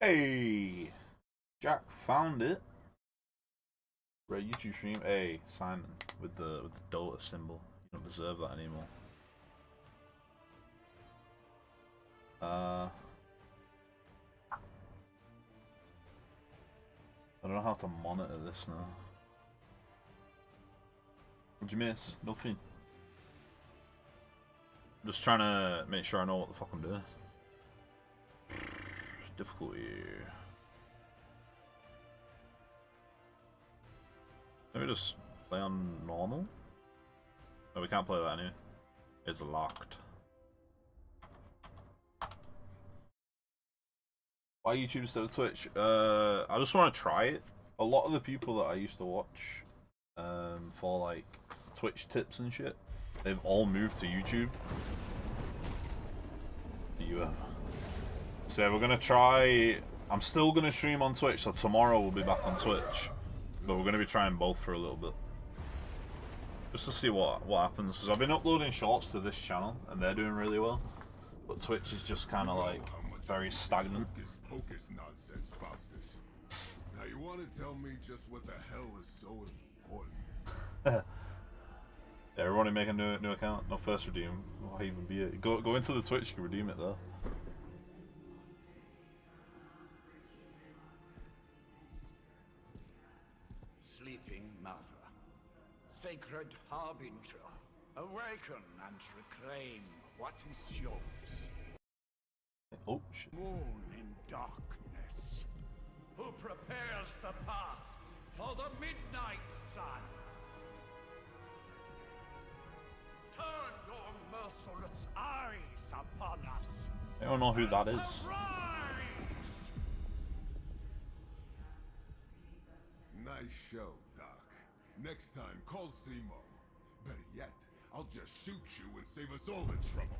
Hey, Jack found it. Right, YouTube stream. Hey, Simon, with the Dota symbol. You don't deserve that anymore. I don't know how to monitor this now. What'd you miss? Nothing. I'm just trying to make sure I know what the fuck I'm doing. Difficulty. Let me just play on normal. No, we can't play that anyway. It's locked. Why YouTube instead of Twitch? I just want to try it. A lot of the people that I used to watch for like Twitch tips and shit, they've all moved to YouTube. So we're gonna try. I'm still gonna stream on Twitch, so tomorrow we'll be back on Twitch. But we're gonna be trying both for a little bit, just to see what happens. Because I've been uploading shorts to this channel, and they're doing really well. But Twitch is just kind of like very stagnant. Hocus nonsense, Faustus. Now you want to tell me just what the hell is so important? Yeah, everyone make a new account. No first redeem. Why even be it? Go into the Twitch. You can redeem it though. Sleeping mother, sacred harbinger, awaken and reclaim what is yours. Oh shit. Moon in darkness, who prepares the path for the midnight sun. Turn your merciless eyes upon us. I don't know who that is. Arise! Nice show, Doc. Next time, call Zemo. Better yet, I'll just shoot you and save us all the trouble.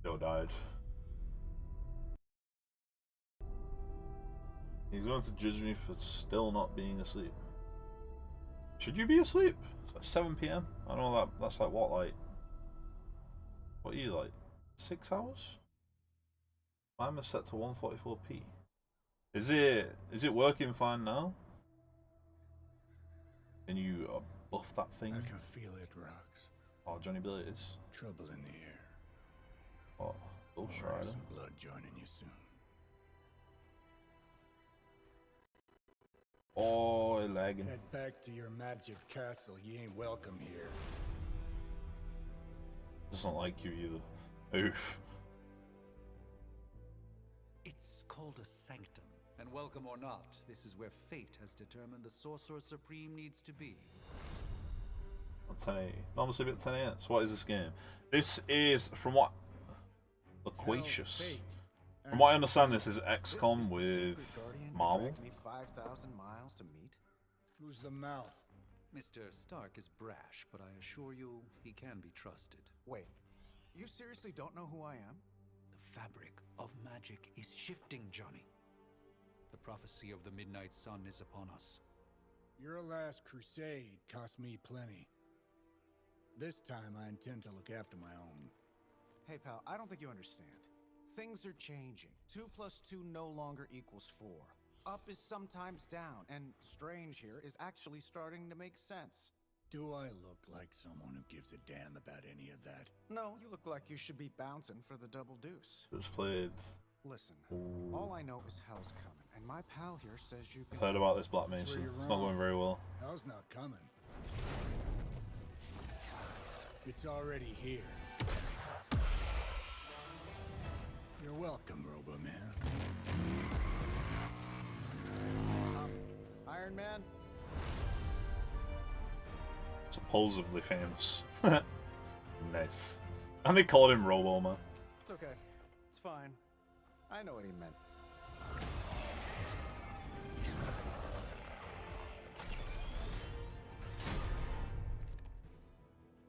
Joe died. He's going to judge me for still not being asleep. Should you be asleep? It's like 7 PM. I know that's like what, like, what are you, like 6 hours? Mine was set to 144p. Is it working fine now? Can you buff that thing? I can feel it, Rox. Oh, Johnny Billy is. Trouble in the air. Oh, Ghost Already Rider. some blood joining you soon. Oh, it lagging. Head back to your magic castle. You ain't welcome here. Doesn't like you either. Oof. It's called a sanctum, and welcome or not, this is where fate has determined the Sorcerer Supreme needs to be. 1080. Normally a bit 1080. So what is this game? This is, from what... Loquacious. From what I understand, this is XCOM with Marvel. 5,000 miles to meet. Who's the mouth? Mr. Stark is brash, but I assure you, he can be trusted. Wait, you seriously don't know who I am? The fabric of magic is shifting, Johnny. The prophecy of the Midnight Sun is upon us. Your last crusade cost me plenty. This time I intend to look after my own. Hey pal, I don't think you understand. Things are changing. 2 + 2 no longer equals 4. Up is sometimes down, and strange here is actually starting to make sense. Do I look like someone who gives a damn about any of that? No, you look like you should be bouncing for the double deuce. Just played. Listen, Ooh. all I know is hell's coming, and my pal here says you can... Heard about this Black Mesa. Where you're It's not wrong. going very well. Hell's not coming. It's already here. You're welcome, Robo-Man. Iron Man? Supposedly famous. Nice. And they called him Robo Man. It's okay. It's fine. I know what he meant.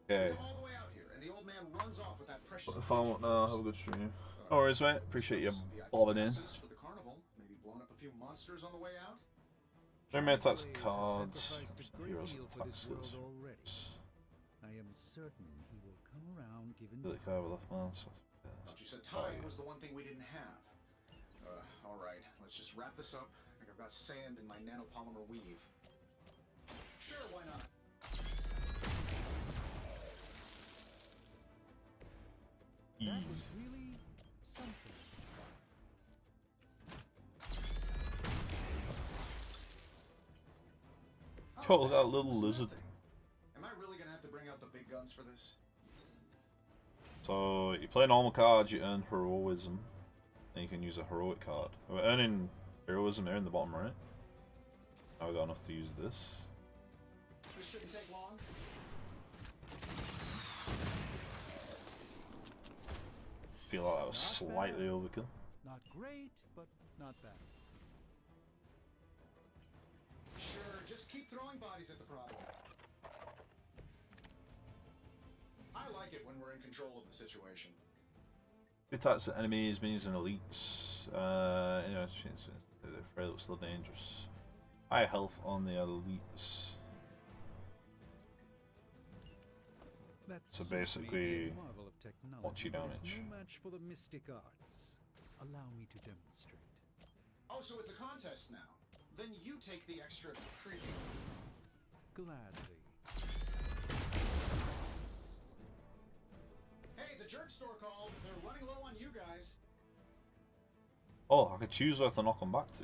Okay. All the way out here, and the old man runs off with that precious. What the fun? No, have a good stream. No worries, mate. Appreciate you bobbing in. For the carnival, maybe blowing up a few monsters on the way out. Enemy attacks cards. Sacrificed a great Heroes deal for attacks this world skills. already. I am certain he will come around given Really time. card with left mouse. Thought you said time was the one thing we didn't have. All right, let's just wrap this up. I think I've got sand in my nanopolymer weave. Sure, why not? That was really something. Oh, look at that little lizard. Am I really gonna have to bring out the big guns for this? So you play normal cards, you earn heroism, and you can use a heroic card. We're earning heroism here in the bottom right. Now we got enough to use this. This shouldn't take long. Feel like that was slightly overkill. Not great, but not bad. Sure, just keep throwing bodies at the problem. I like it when we're in control of the situation. Attacks at enemies, minions, and elites. You know, they're frail but still dangerous. High health on the elites. That's So certainly basically, a marvel of technology, punch you but damage. It's no match for the mystic arts. Allow me to demonstrate. Oh, so it's a contest now. Then you take the extra creepy. Gladly. Hey, the jerk store called. They're running low on you guys. Oh, I could choose where to knock them back to.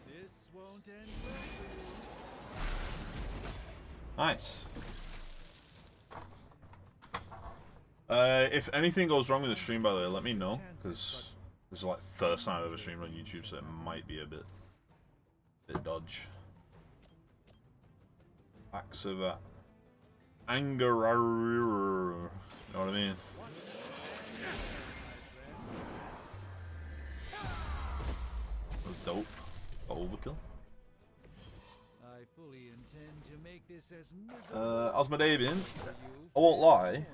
This won't end well for you. Nice. If anything goes wrong with the stream, by the way, let me know, because this is like the first time I've ever streamed on YouTube, so it might be a bit dodge. Acts of anger, you know what I mean? That was dope. Overkill. I fully intend to make this as miserable How's my day been? for you. I won't lie.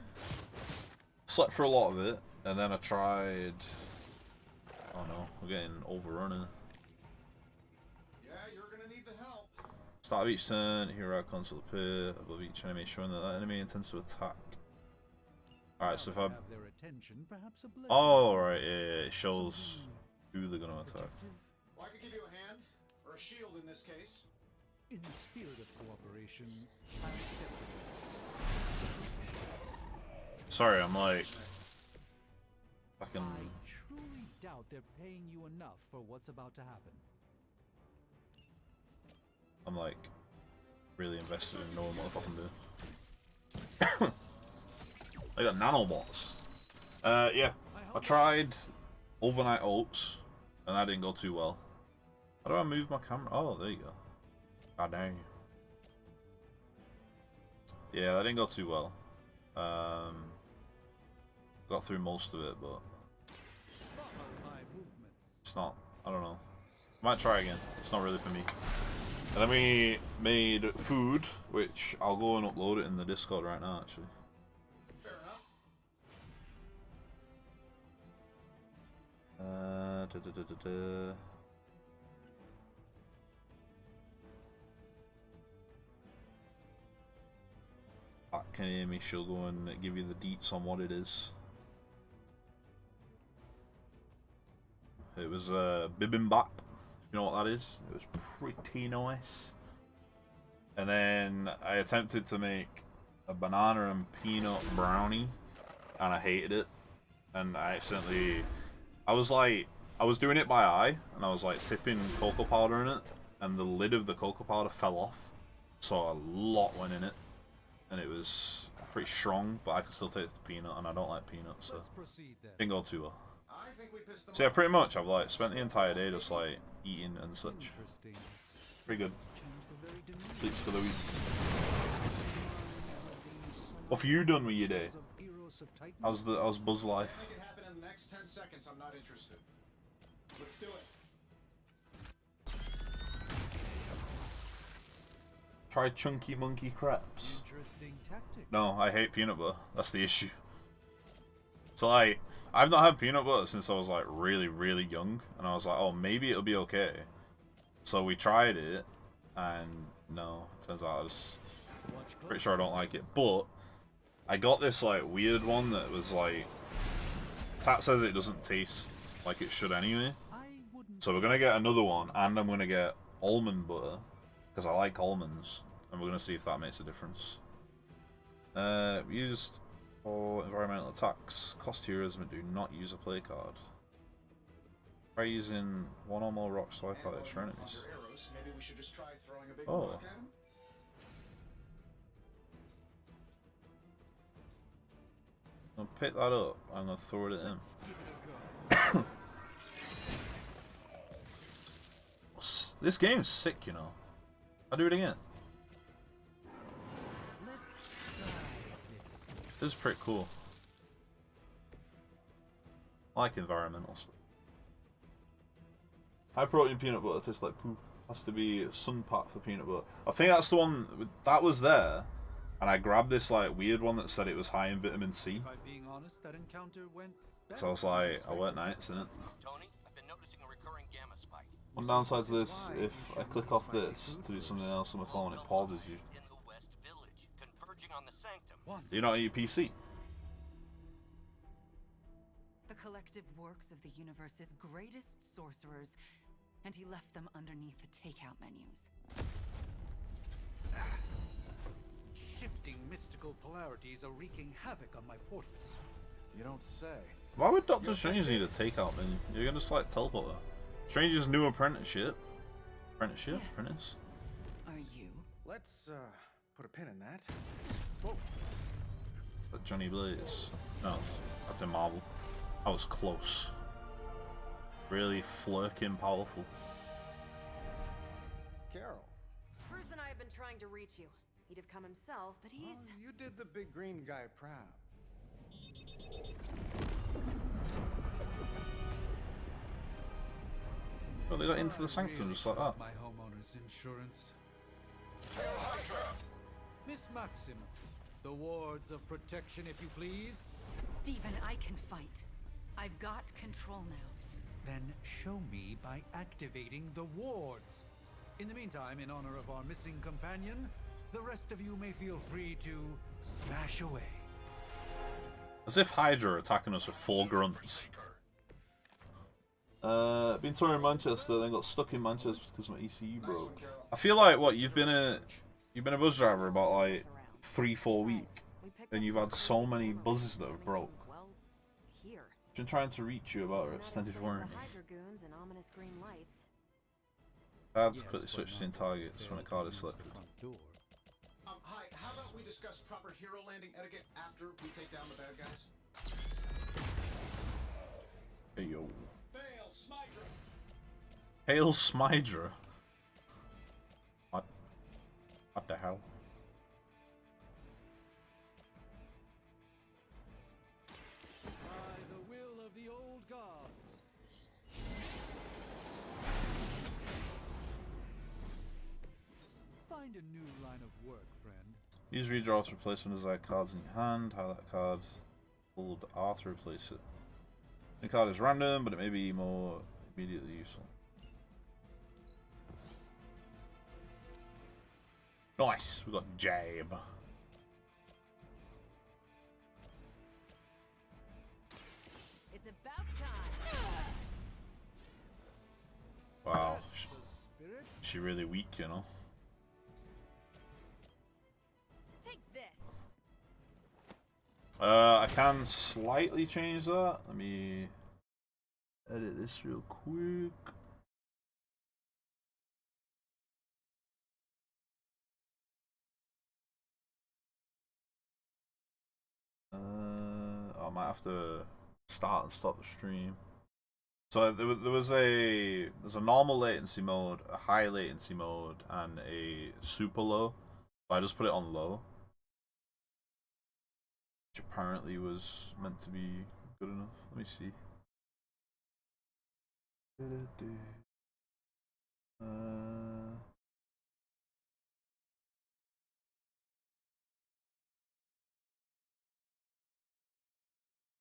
Slept for a lot of it, and then I tried. Oh no, we're getting overrunning. Yeah, you're gonna need the help. Start of each turn, hero icons will appear above each enemy, showing that enemy intends to attack. Alright, so if I. Have their attention, perhaps a blessing. Oh, right, yeah, it shows who they're gonna attack. Protective. Well, I could give you a hand, or a shield in this case. In the spirit of cooperation, I accept it. Sorry, I'm like. Fucking. I truly doubt they're paying you enough for what's about to happen. I'm like. Really invested in knowing what the fuck I'm doing. I got nanobots. Yeah. I tried overnight oats, and that didn't go too well. How do I move my camera? Oh, there you go. God dang. Yeah, that didn't go too well. Got through most of it, but Follow my movements. it's not. I don't know. Might try again. It's not really for me. And then we made food, which I'll go and upload it in the Discord right now, actually. Fair enough. Can you hear me? She'll go and give you the deets on what it is. It was bibimbap. You know what that is? It was pretty nice. And then I attempted to make a banana and peanut brownie, and I hated it. And I accidentally, I was doing it by eye, and I was like tipping cocoa powder in it, and the lid of the cocoa powder fell off, so a lot went in it, and it was pretty strong, but I could still taste the peanut, and I don't like peanuts, so Let's proceed then. didn't go too well. I think think we pissed them So yeah, off? pretty much I've like spent the entire day just like eating and such. Interesting. Pretty good. Changed the very demeanor Sleeps for the week. of these What have you done with your day? of Eros of Titan. How's Buzz life? Make it happen in the next 10 seconds. I'm not interested. Let's do it. Try chunky monkey crepes. Interesting tactic. No, I hate peanut butter. That's the issue. So like, I've not had peanut butter since I was like really, really young, and I was like, oh, maybe it'll be okay. So we tried it, and no, turns out I was pretty sure I don't like it. But I got this like weird one that was like, Tat says it doesn't taste like it should anyway. I wouldn't. So we're gonna get another one, and I'm gonna get almond butter because I like almonds, and we're gonna see if that makes a difference. Used for environmental attacks, cost heroism, and do not use a play card. Try using one or more rocks to wipe out extra enemies. Your arrows. Maybe we should just try throwing a big Oh. rock at him? I'll pick that up. I'm gonna throw it in. Let's give it a go. This game's sick, you know. I'll do it again. Let's try this. This is pretty cool. I like environmental stuff. High protein peanut butter tastes like poo. Has to be sun pack for peanut butter. I think that's the one that was there, and I grabbed this like weird one that said it was high in vitamin C. If I'm being honest, that encounter went better So I was than like, I expected. worked nights in it. Tony, I've been noticing a recurring gamma spike. One downside to this, if I click off this to do something else on my phone, it pauses you. In the West Village, converging on the Sanctum. Do you not on your PC? The collective works of the universe's greatest sorcerers, and he left them underneath the takeout menus. Shifting mystical polarities are wreaking havoc on my portals. You don't say. Why would Doctor Strange need a takeout menu? You're gonna just like teleport her. Strange's new apprenticeship. Apprenticeship? Yes. Apprentice? Are you? Let's put a pin in that. Whoa. Like Johnny Blaze. No, that's in Marvel. I was close. Really flirking powerful. Carol. Bruce and I have been trying to reach you. He'd have come himself, but he's... Oh, you did the big green guy proud. Well, they got into the Sanctum just like that. My homeowner's insurance. Miss Maximoff, the wards of protection, if you please. Stephen, I can fight. I've got control now. Then show me by activating the wards. In the meantime, in honor of our missing companion, the rest of you may feel free to smash away. As if Hydra are attacking us with 4 grunts. Been touring in Manchester, then got stuck in Manchester because my ECU broke. I feel like what you've been a bus driver about like 3-4 weeks, and you've had so many buses that have broke. Well, here. Been trying to reach you about her extended warranty. Hydra goons and ominous green lights. I had to quickly switch between targets when a card is selected. Hi, how about we discuss proper hero landing etiquette after we take down the bad guys? Hey yo. Fail, Smydra! Hail Smydra. What the hell? By the will of the old gods. Find a new line of work, friend. Use redraw to replace one desired cards in your hand. Highlight that card. Hold R to replace it. The card is random, but it may be more immediately useful. Nice! We got Jab. It's about time. Wow. The spirit. She really weak, you know. Take this. I can slightly change that. Let me edit this real quick. I might have to start and stop the stream. So there's a normal latency mode, a high latency mode, and a super low. So I just put it on low, which apparently was meant to be good enough. Let me see.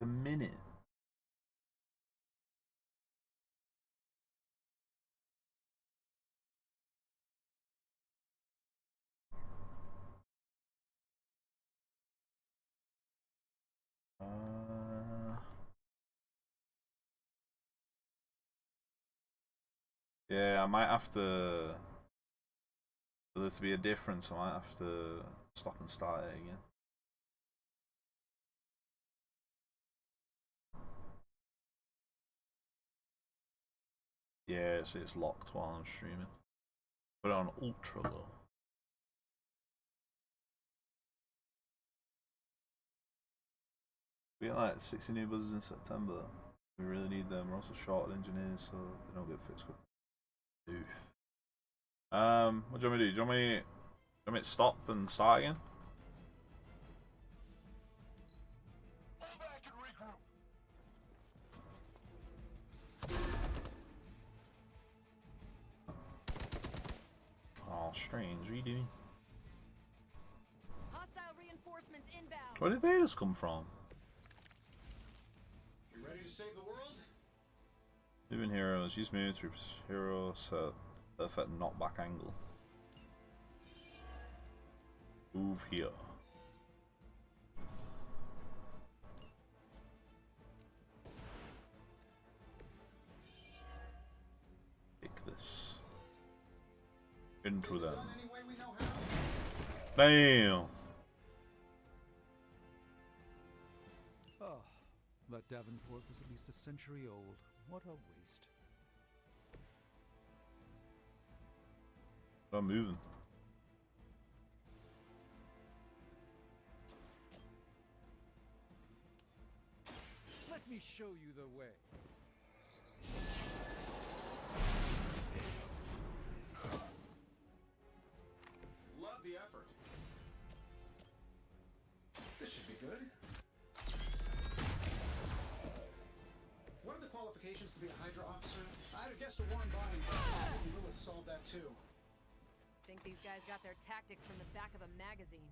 A minute. Yeah, I might have to. For there to be a difference, I might have to stop and start it again. Yeah, it's locked while I'm streaming. Put it on ultra low. We get like 60 new buzzers in September. We really need them. We're also short of engineers, so they don't get fixed quick. Oof. What do you want me to do? Do you want me to stop and start again? Oh, strange. What are you doing? Hostile reinforcements inbound. Where did they just come from? You ready to save the world? Moving heroes. Use move troops. Hero set perfect knockback angle. Move here. Take this. Into them. Damn! Oh, that Davenport was at least a century old. What a waste. I'm moving. Let me show you the way. Love the effort. This should be good. What are the qualifications to be a Hydra officer? I'd have guessed a Warren Body. Lilith solved that too. Think these guys got their tactics from the back of a magazine.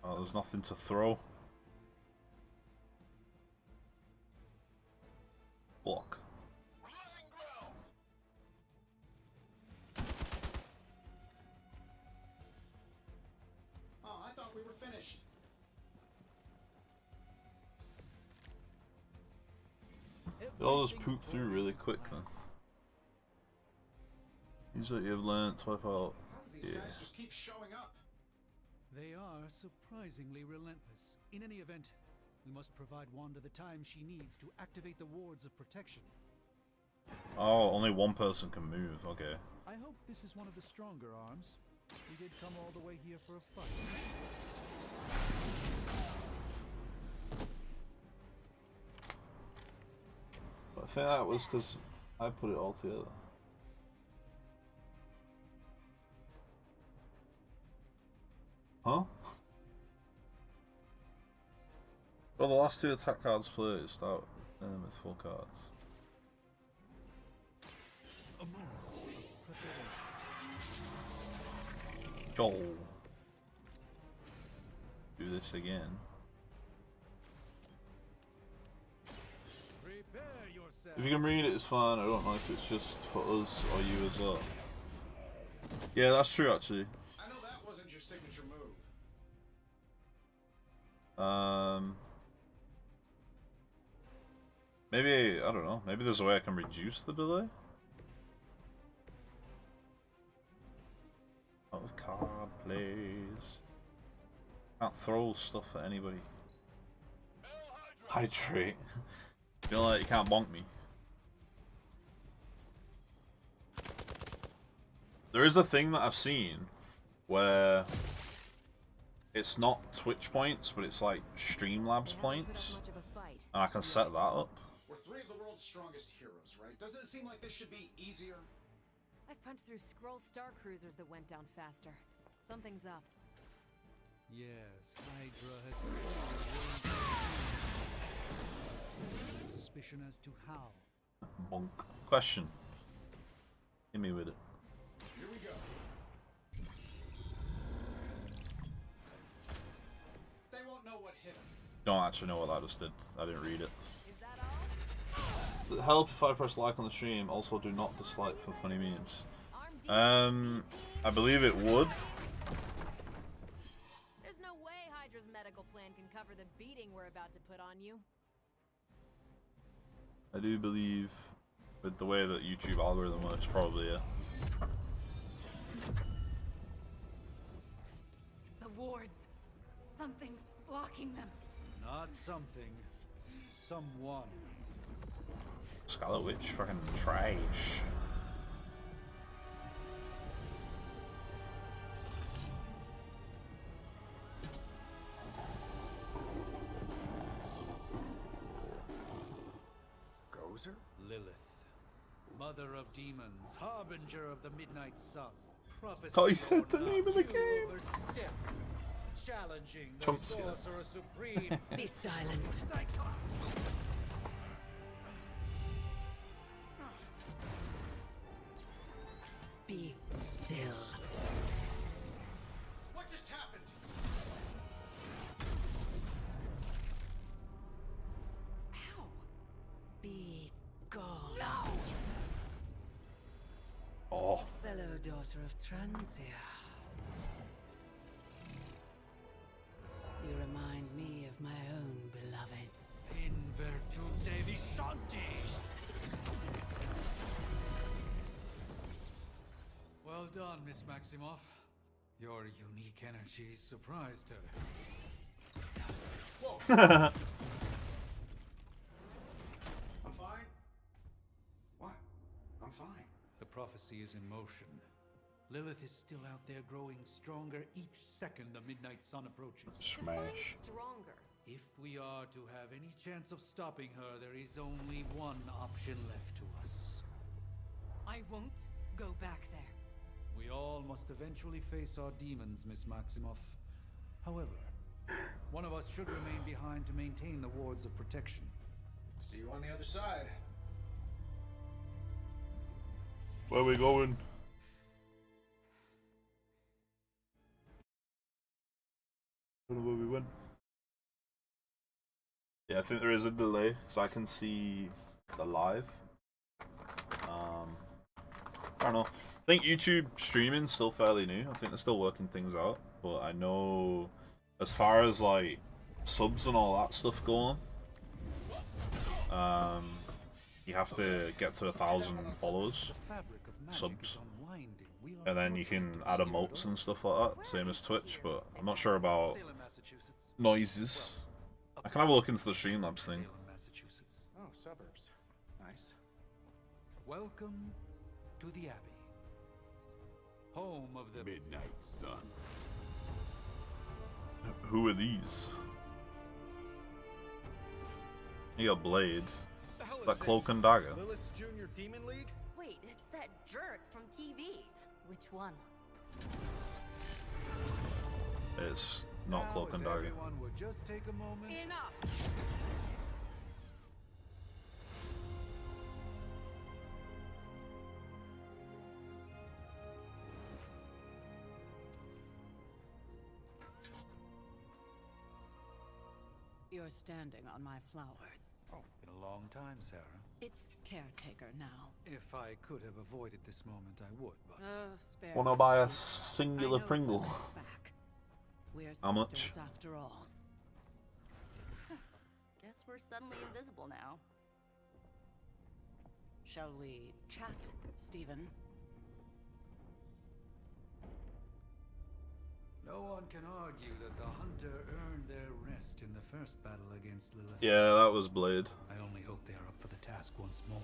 Oh, there's nothing to throw. Block. Oh, I thought we were finished. They'll just poop through really quick then. Use what you've learned to wipe out. These guys just keep showing up. They are surprisingly relentless. In any event, we must provide Wanda the time she needs to activate the wards of protection. Oh, only one person can move. Okay. I hope this is one of the stronger arms. We did come all the way here for a fight. But I think that was because I put it all together. Huh? Well, the last two attack cards played start with full cards. Go. Do this again. If you can read it, it's fine. I don't know if it's just for us or you as well. Yeah, that's true actually. I know that wasn't your signature move. Maybe, I don't know, maybe there's a way I can reduce the delay? Out of card plays. Can't throw stuff at anybody. Hydrate. Feel like you can't bonk me. There is a thing that I've seen where it's not Twitch points, but it's like Streamlabs points, and I can set that up. We're three of the world's strongest heroes, right? Doesn't it seem like this should be easier? I've punched through Skrull star cruisers that went down faster. Something's up. Yes, Hydra has suspicion as to how. Bonk. Question. Hit me with it. Here we go. They won't know what hit them. Don't actually know what that just did. I didn't read it. Is that all? Help if I press like on the stream. Also, do not dislike for funny memes. I believe it would. There's no way Hydra's medical plan can cover the beating we're about to put on you. I do believe, with the way that YouTube algorithm works, probably, yeah. The wards. Something's blocking them. Not something. Someone. Scarlet Witch, fucking trash. Gozer? Lilith. Mother of demons, harbinger of the midnight sun. Prophecy Oh, he said or the not, name of the you game. overstep. Challenging the Chomsky. Sorcerer Supreme. Be silent. Be still. What just happened? Ow. Be gone. No. Oh, Fellow daughter of Transia. You remind me of my own beloved. In virtute vishanti. Well done, Miss Maximoff. Your unique energy surprised her. Whoa. I'm fine. What? I'm fine. The prophecy is in motion. Lilith is still out there growing stronger each second the midnight sun approaches. smash. Define stronger. If we are to have any chance of stopping her, there is only one option left to us. I won't go back there. We all must eventually face our demons, Miss Maximoff. However, one of us should remain behind to maintain the wards of protection. See you on the other side. Where are we going? I don't know where we went. Yeah, I think there is a delay, so I can see the live. I don't know. I think YouTube streaming's still fairly new. I think they're still working things out, but I know as far as like subs and all that stuff going, you have to get to 1,000 followers, subs, and then you can add emotes and stuff like that, same as Twitch. But I'm not sure about noises. I can have a look into the Streamlabs thing. Oh, suburbs. Nice. Welcome to the Abbey, home of the Midnight Sun. Who are these? You got Blade. That Cloak and Dagger. Lilith's Junior Demon League? Wait, it's that jerk from TV. Which one? It's not Cloak and Now, if Dagger. everyone would just take a moment. Enough! You're standing on my flowers. Oh, been a long time, Sarah. It's caretaker now. If I could have avoided this moment, I would, but... Spare Wanna me, buy a sweetheart. singular I know Pringle? you'll look back. We're How much? sisters after all. Guess we're suddenly invisible now. Shall we chat, Stephen? No one can argue that the Hunter earned their rest in the first battle against Lilith. Yeah, that was Blade. I only hope they are up for the task once more.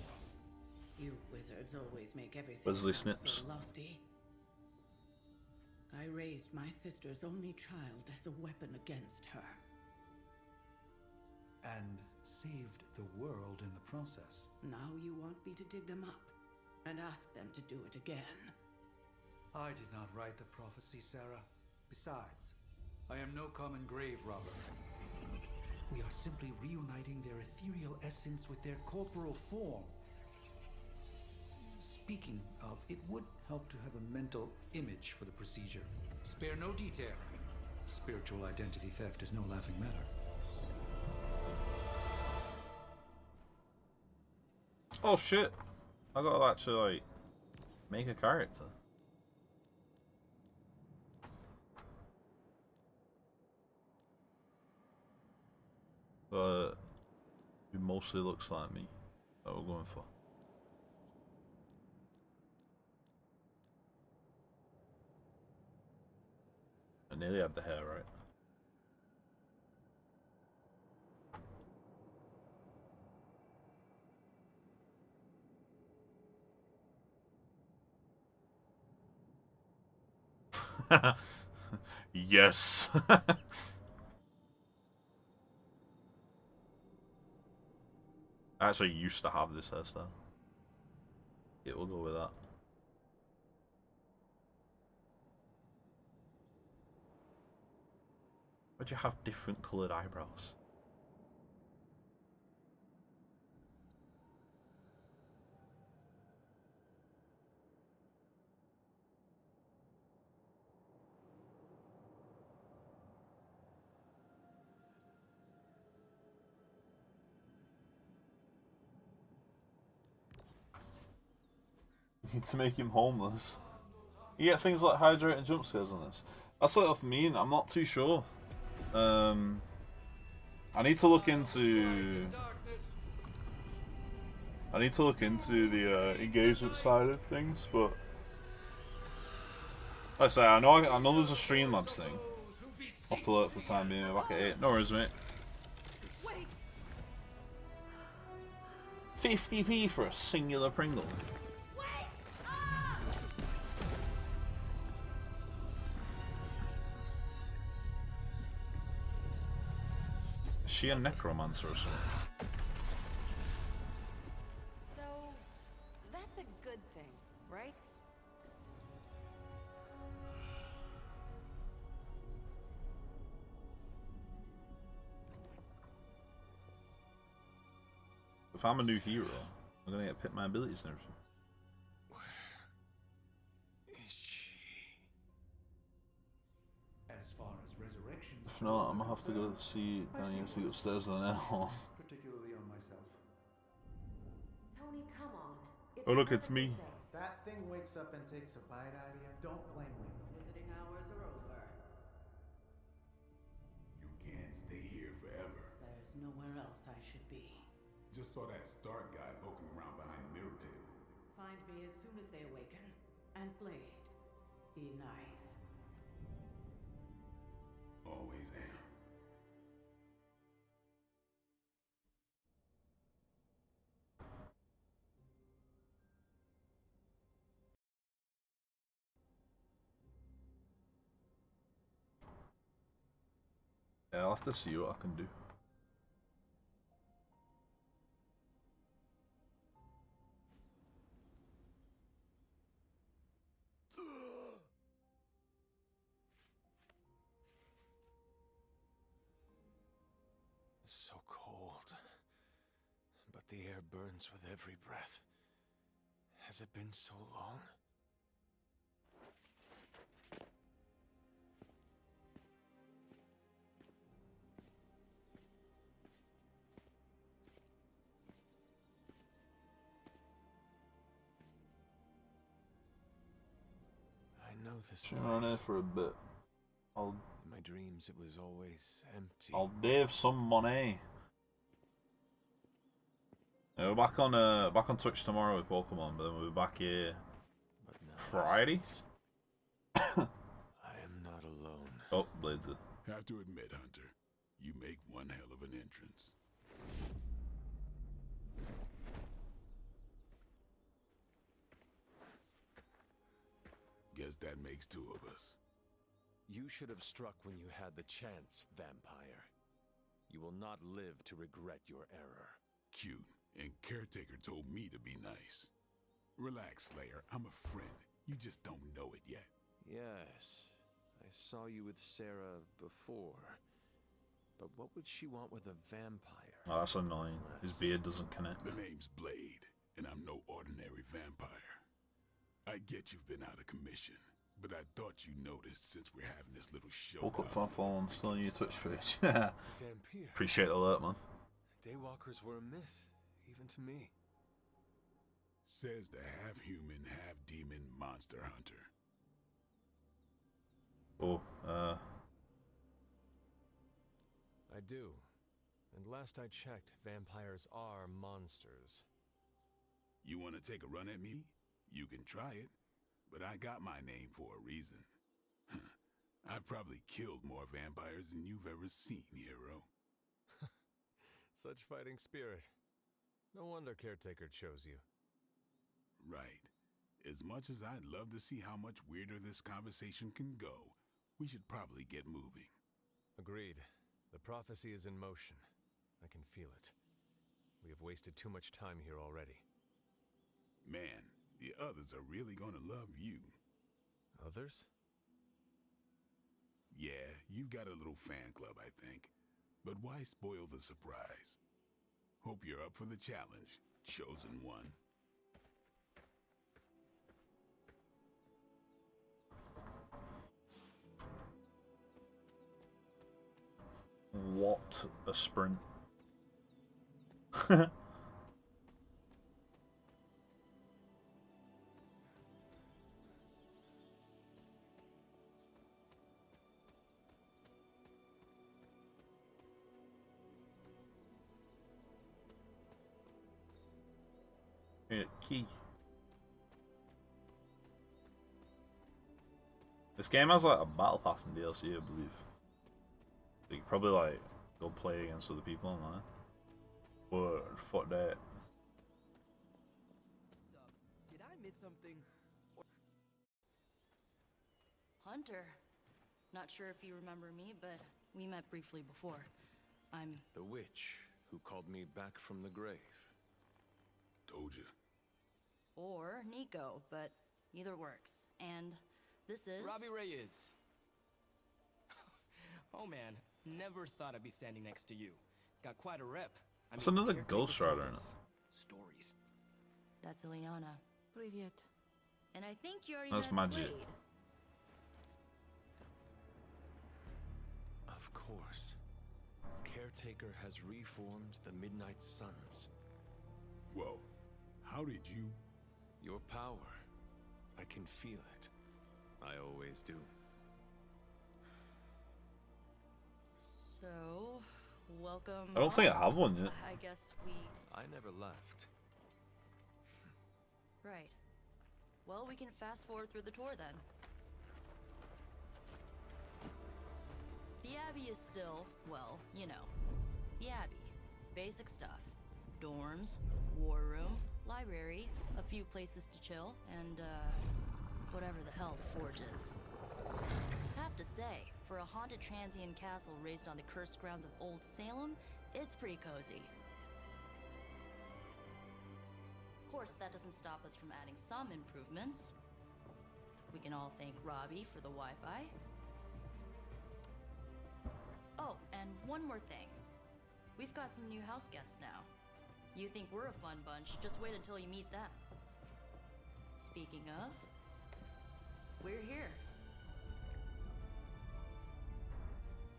You wizards always make everything Wesley sound Snipes. so lofty. I raised my sister's only child as a weapon against her. And saved the world in the process. Now you want me to dig them up and ask them to do it again. I did not write the prophecy, Sarah. Besides, I am no common grave robber. We are simply reuniting their ethereal essence with their corporal form. Speaking of, it would help to have a mental image for the procedure. Spare no detail. Spiritual identity theft is no laughing matter. Oh shit! I gotta actually like make a character. But it mostly looks like me. That we're going for. I nearly had the hair right. Yes. I actually used to have this hairstyle. It will go with that. Why'd you have different coloured eyebrows? Need to make him homeless. You get things like hydrate and jump scares on this. That's what I mean. I'm not too sure. I need to look into. The engagement side of things, but like I say, I know there's a Streamlabs thing. I'll have to look for the time being. Back at 8. No worries, mate. 50p for a singular Pringle. Is she a necromancer or something? So, that's a good thing, right? If I'm a new hero, I'm gonna get pick my abilities and everything. As far as resurrections, If not, I'm gonna have to go see Danny to go upstairs and then home. particularly on myself. Tony, come on. Oh look, it's me. That thing wakes up and takes a bite out of you. Don't blame me. Visiting hours are over. You can't stay here forever. There's nowhere else I should be. Just saw that Stark guy poking around behind the mirror table. Find me as soon as they awaken. And Blade, be nice. Always am. Yeah, I'll have to see what I can do. So cold. But the air burns with every breath. Has it been so long? I know this Should run here for a bit. In my dreams, it was always empty. I'll Dave some money. Yeah, we're back on Twitch tomorrow with Pokemon, but then we'll be back here Friday. I am not alone. Oh, Blades. Have to admit, Hunter, you make one hell of an entrance. Guess that makes two of us. You should have struck when you had the chance, vampire. You will not live to regret your error. Cute, and Caretaker told me to be nice. Relax, Slayer. I'm a friend. You just don't know it yet. Yes, I saw you with Sarah before. But what would she want with a vampire? Oh, that's annoying. His beard doesn't connect. The name's Blade, and I'm no ordinary vampire. I get you've been out of commission, but I thought you noticed since we're having this little show. Woke up for phone, still on your Twitch page. Vampire. Appreciate the alert, man. Daywalkers were a myth, even to me. Says the half-human, half-demon monster hunter. Oh, I do. And last I checked, vampires are monsters. You want to take a run at me? You can try it, but I got my name for a reason. I've probably killed more vampires than you've ever seen, hero. Such fighting spirit. No wonder Caretaker chose you. Right. As much as I'd love to see how much weirder this conversation can go, we should probably get moving. Agreed. The prophecy is in motion. I can feel it. We have wasted too much time here already. Man, the others are really gonna love you. Others? Yeah, you've got a little fan club, I think. But why spoil the surprise? Hope you're up for the challenge, chosen one. what a sprint. Key. This game has like a battle pass and DLC, I believe. So you could probably like go play against other people online. But fuck that. Did I miss something? Hunter. Not sure if you remember me, but we met briefly before. I'm the witch who called me back from the grave. Told you. Or Nico, but either works. And this is Robbie Reyes. Oh man, never thought I'd be standing next to you. Got quite a rep. That's another Ghost Rider in it. Stories. That's Ileana. Привет. And I think you already That's met magic. Blade. Of course. Caretaker has reformed the Midnight Suns. Whoa. How did you? Your power. I can feel it. I always do. So, welcome. I don't think I have one yet. I guess we... I never left. Right. Well, we can fast forward through the tour then. The Abbey is still, well, you know, the Abbey. Basic stuff. Dorms, war room, library, a few places to chill, and, whatever the hell the Forge is. Have to say, for a haunted transient castle raised on the cursed grounds of Old Salem, it's pretty cozy. Of course, that doesn't stop us from adding some improvements. We can all thank Robbie for the Wi-Fi. Oh, and one more thing. We've got some new house guests now. You think we're a fun bunch, just wait until you meet them. Speaking of, we're here.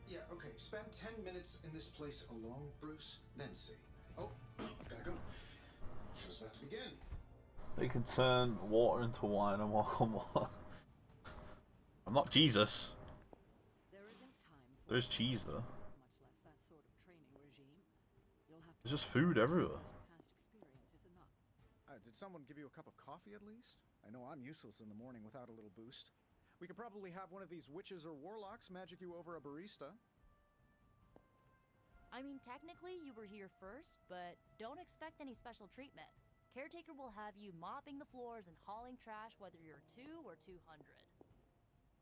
Yeah, okay. Spend 10 minutes in this place alone, Bruce, then see. Oh, gotta go. Show's about to begin. They can turn water into wine and walk on water. I'm not Jesus. There's cheese though. There's just food everywhere. Did someone give you a cup of coffee at least? I know I'm useless in the morning without a little boost. We could probably have one of these witches or warlocks magic you over a barista. I mean, technically you were here first, but don't expect any special treatment. Caretaker will have you mopping the floors and hauling trash whether you're 2 or 200.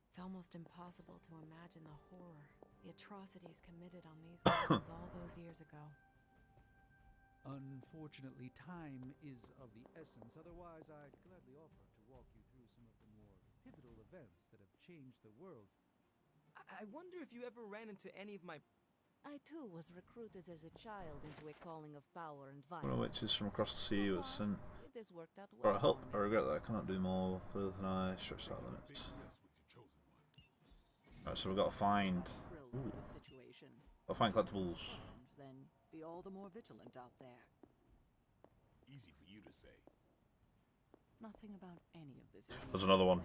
It's almost impossible to imagine the horror, The atrocities committed on these grounds all those years ago. Unfortunately, time is of the essence. Otherwise, I'd gladly offer to walk you through some of the more pivotal events that have changed the world. I wonder if you ever ran into any of my... I too was recruited as a child into a calling of power and violence. One of which is from across the sea was sent It has worked out for well. help. I regret that I cannot do more further than I stretched out limits. Right, so we've got to find. Ooh. Gotta find collectibles. Then be all the more vigilant out there. Easy for you to say. Nothing about any of this. There's another one.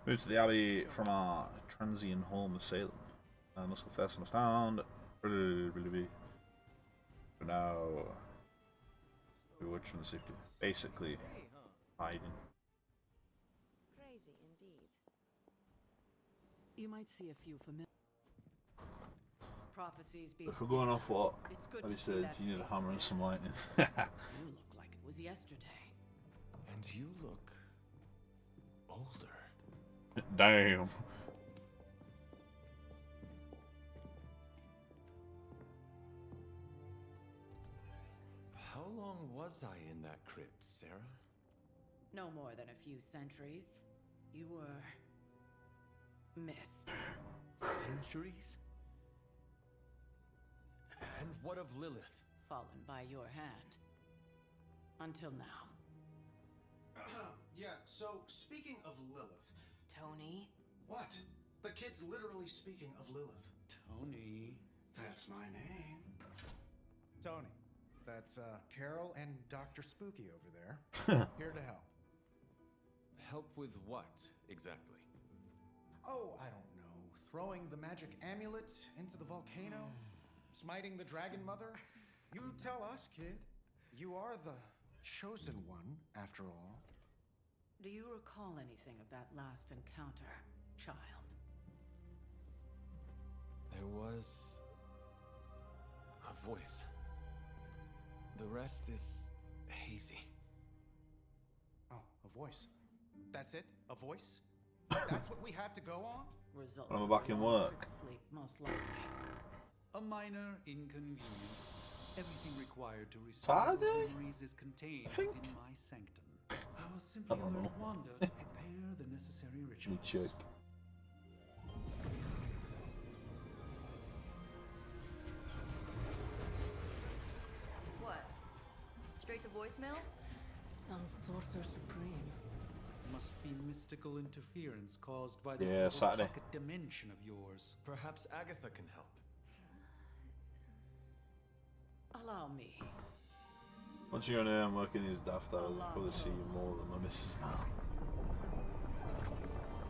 Moved to the Abbey from our transient home of Salem. I must confess and astound. For now, we were from the city. Basically, hiding. Crazy indeed. You might see a few familiar prophecies being. If we're going off what It's good Abby to see said, that you need a face hammer and some lightning. You look like it was yesterday. And you look older. Damn. How long was I in that crypt, Sarah? No more than a few centuries. You were missed. Centuries? And what of Lilith? Fallen by your hand. Until now. Yeah, so speaking of Lilith. Tony? What? The kid's literally speaking of Lilith. Tony. That's my name. Tony. That's Carol and Dr. Spooky over there. Here to help. Help with what, exactly? Oh, I don't know. Throwing the magic amulet into the volcano? Smiting the dragon mother? You tell us, kid. You are the chosen one, after all. Do you recall anything of that last encounter, child? There was a voice. The rest is hazy. Oh, a voice. That's it? A voice? That's what we have to go on? Results. I'm back in work. Sleep, most likely. A minor inconvenience. Everything required to restore Saturday? those memories is contained within my sanctum. I will simply I don't alert know. Wanda to prepare the necessary Let me rituals. check. What? Straight to voicemail? Some sorcerer supreme. Must be mystical interference caused by this Yeah, little Saturday. pocket dimension of yours. Perhaps Agatha can help. Allow me. Once you're on here and working these daft hours, I'll probably see you more than my missus now.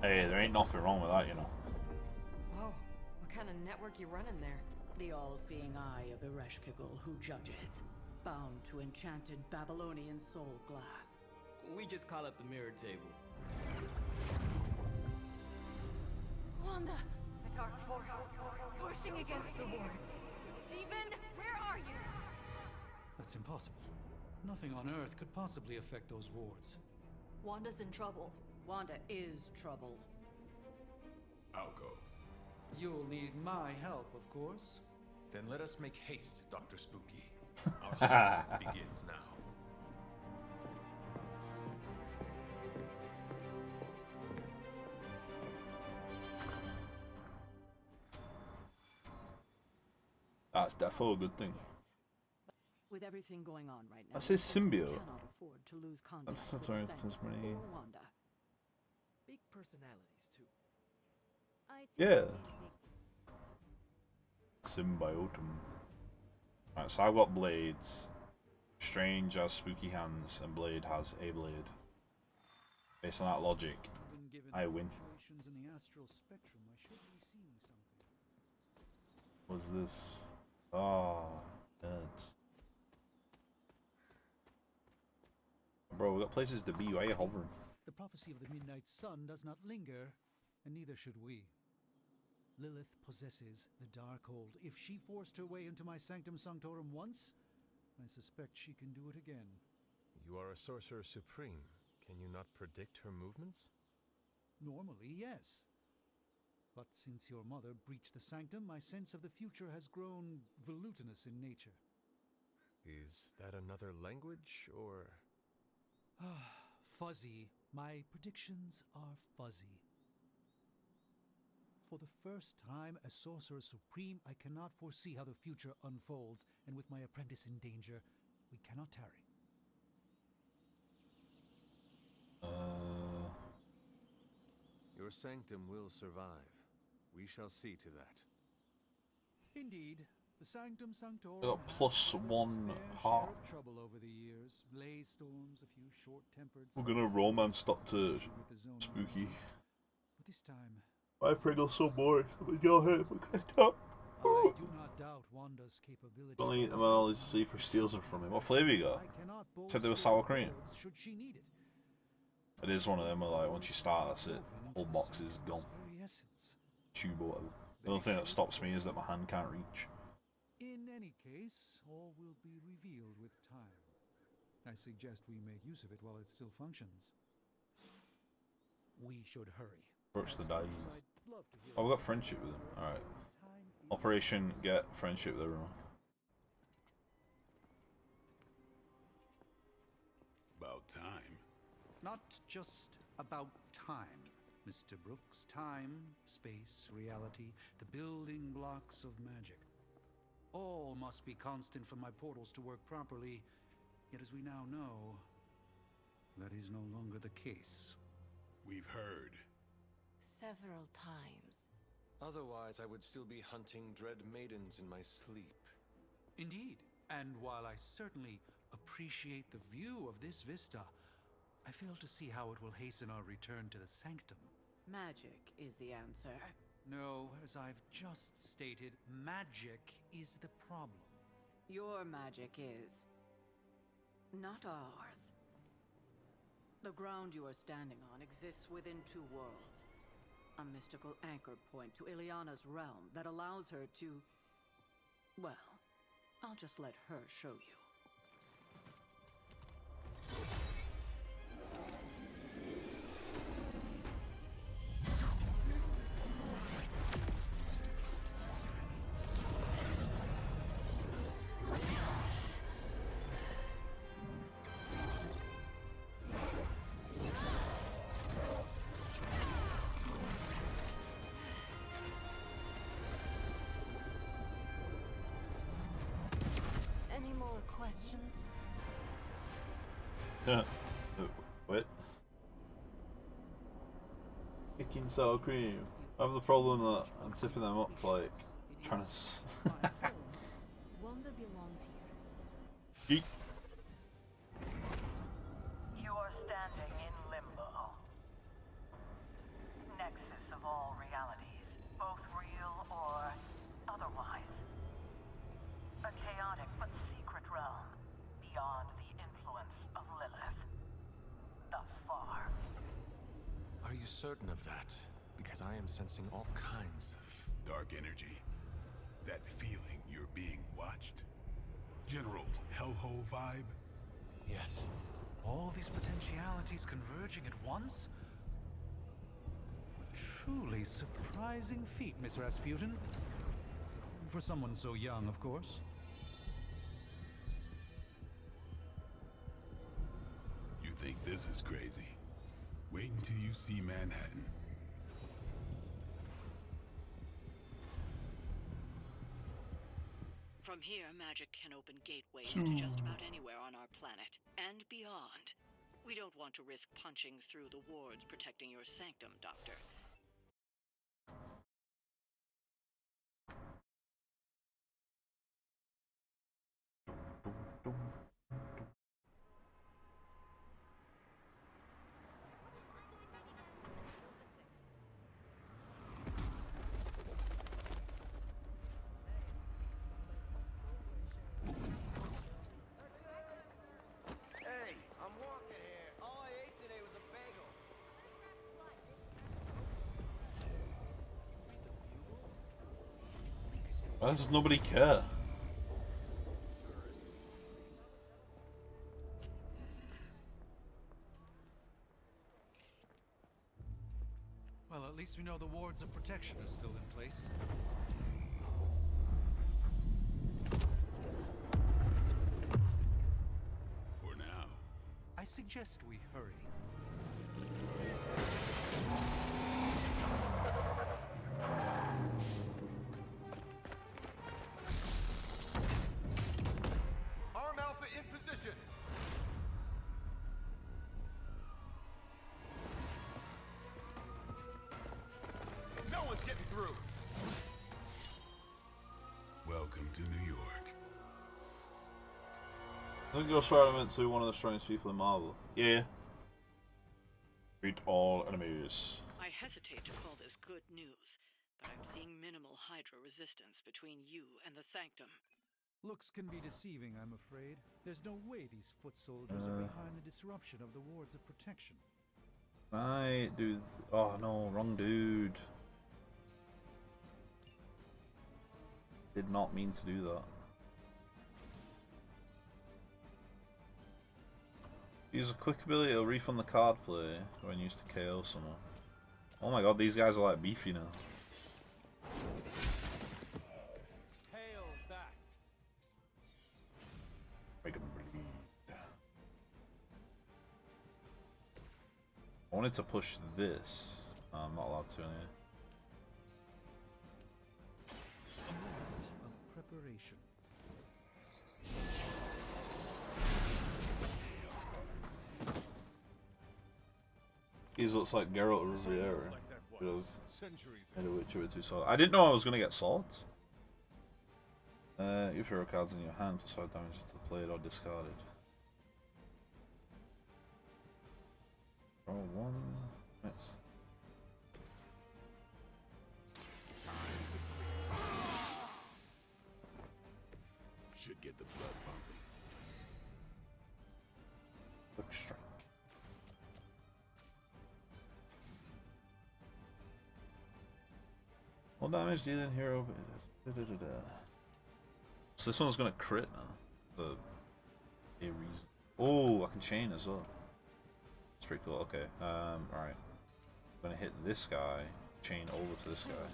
Hey, there ain't nothing wrong with that, you know. Whoa, what kind of network you running there? The all-seeing eye of Ereshkigal who judges. Bound to enchanted Babylonian soul glass. We just call it the mirror table. Wanda! The dark force pushing against the wards. Stephen, where are you? That's impossible. Nothing on Earth could possibly affect those wards. Wanda's in trouble. Wanda is trouble. I'll go. You'll need my help, of course. Then let us make haste, Dr. Spooky. Our hunt begins now. That's definitely a good thing. With everything going on right now, That's his symbiote. we cannot afford to lose contact That's with not the very Sentinel many. or Wanda. Big personalities, too. Yeah. Symbiotum. Right, so I've got blades. Strange has spooky hands, and Blade has a blade. Based on that logic, When given I win. fluctuations in the astral spectrum, I should be seeing something. What's this? Ah, nerds. Bro, we got places to be. Why are you hovering? The prophecy of the Midnight Sun does not linger, and neither should we. Lilith possesses the Darkhold. If she forced her way into my Sanctum Sanctorum once, I suspect she can do it again. You are a sorcerer supreme. Can you not predict her movements? Normally, yes. But since your mother breached the sanctum, my sense of the future has grown volutinous in nature. Is that another language, or...? Fuzzy. My predictions are fuzzy. For the first time as Sorcerer Supreme, I cannot foresee how the future unfolds, and with my apprentice in danger, we cannot tarry. Your sanctum will survive. We shall see to that. Indeed. The Sanctum Sanctorum I got +1 heart. trouble over the years. Blaze storms, a few short-tempered. We're gonna romance Dr. Spooky. But this time, My Pringle's so boring. With your head, look at that. I do not doubt Wanda's capability. Only eat them all to see if he steals them from him. What flavour you got? Said they were sour cream. Should she need it? It is one of them where, like, once you start, that's it. Whole box is gone. Very essence. Tube or whatever. The only thing that stops me is that my hand can't reach. In any case, all will be revealed with time. I suggest we make use of it while it still functions. We should hurry. Approach the dice. Oh, we got friendship with him. Alright. Operation get friendship with everyone. About time. Not just about time, Mr. Brooks. Time, space, reality, the building blocks of magic. All must be constant for my portals to work properly, yet as we now know, that is no longer the case. We've heard. Several times. Otherwise, I would still be hunting dread maidens in my sleep. Indeed, and while I certainly appreciate the view of this vista, I fail to see how it will hasten our return to the sanctum. Magic is the answer. No, as I've just stated, magic is the problem. Your magic is not ours. The ground you are standing on exists within two worlds. A mystical anchor point to Ileana's realm that allows her to... Well, I'll just let her show you. Any more questions? What? Picking sour cream. I have the problem that I'm tipping them up, like, trying to... Wanda belongs here. Yeet. You are standing in limbo. Nexus of all realities, both real or otherwise. A chaotic but secret realm, beyond the influence of Lilith. Thus far. Are you certain of that? Because I am sensing all kinds of... Dark energy. That feeling you're being watched. General hellhole vibe? Yes. All these potentialities converging at once? A truly surprising feat, Miss Rasputin. For someone so young, of course. You think this is crazy? Wait until you see Manhattan. From here, magic can open gateways to just about anywhere on our planet, and beyond. We don't want to risk punching through the wards protecting your sanctum, Doctor. Hey, I'm walking here. All I ate today was a bagel. Why does nobody care? Well, at least we know the wards of protection are still in place. For now. I suggest we hurry. Arm Alpha in position. No one's getting through. Welcome to New York. I think Ghost Rider meant to be one of the strongest people in Marvel. Yeah. Beat all enemies. I hesitate to call this good news, but I'm seeing minimal Hydra resistance between you and the Sanctum. Looks can be deceiving, I'm afraid. There's no way these foot soldiers are behind the disruption of the wards of protection. Right, dude. Oh no, wrong dude. Did not mean to do that. Use a quick ability to refund the card play when used to KO someone. Oh my god, these guys are like beefy now. Hail that. Make them bleed. I wanted to push this. I'm not allowed to anyway. A moment of preparation. He looks like Geralt of Rivera. Made a Witcher with 2 swords. I didn't know I was gonna get swords. If hero cards in your hand for sword damage to played or discarded. Roll 1. Nice. Should get the blood pumping. Quick strike. What damage dealing hero? So this one's gonna crit now. A reason. Oh, I can chain as well. That's pretty cool. Okay. Alright. I'm gonna hit this guy. Chain over to this guy.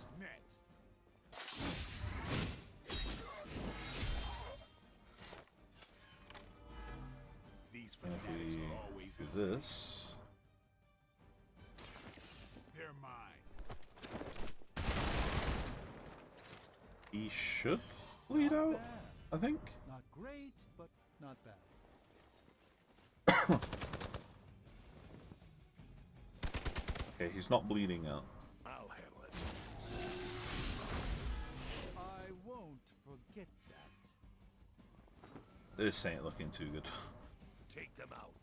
These And fanatics if we are always do the same. this. They're mine. He should bleed out, I think. Not great, but not bad. Okay, he's not bleeding out. I'll handle it. I won't forget that. This ain't looking too good. Take them out.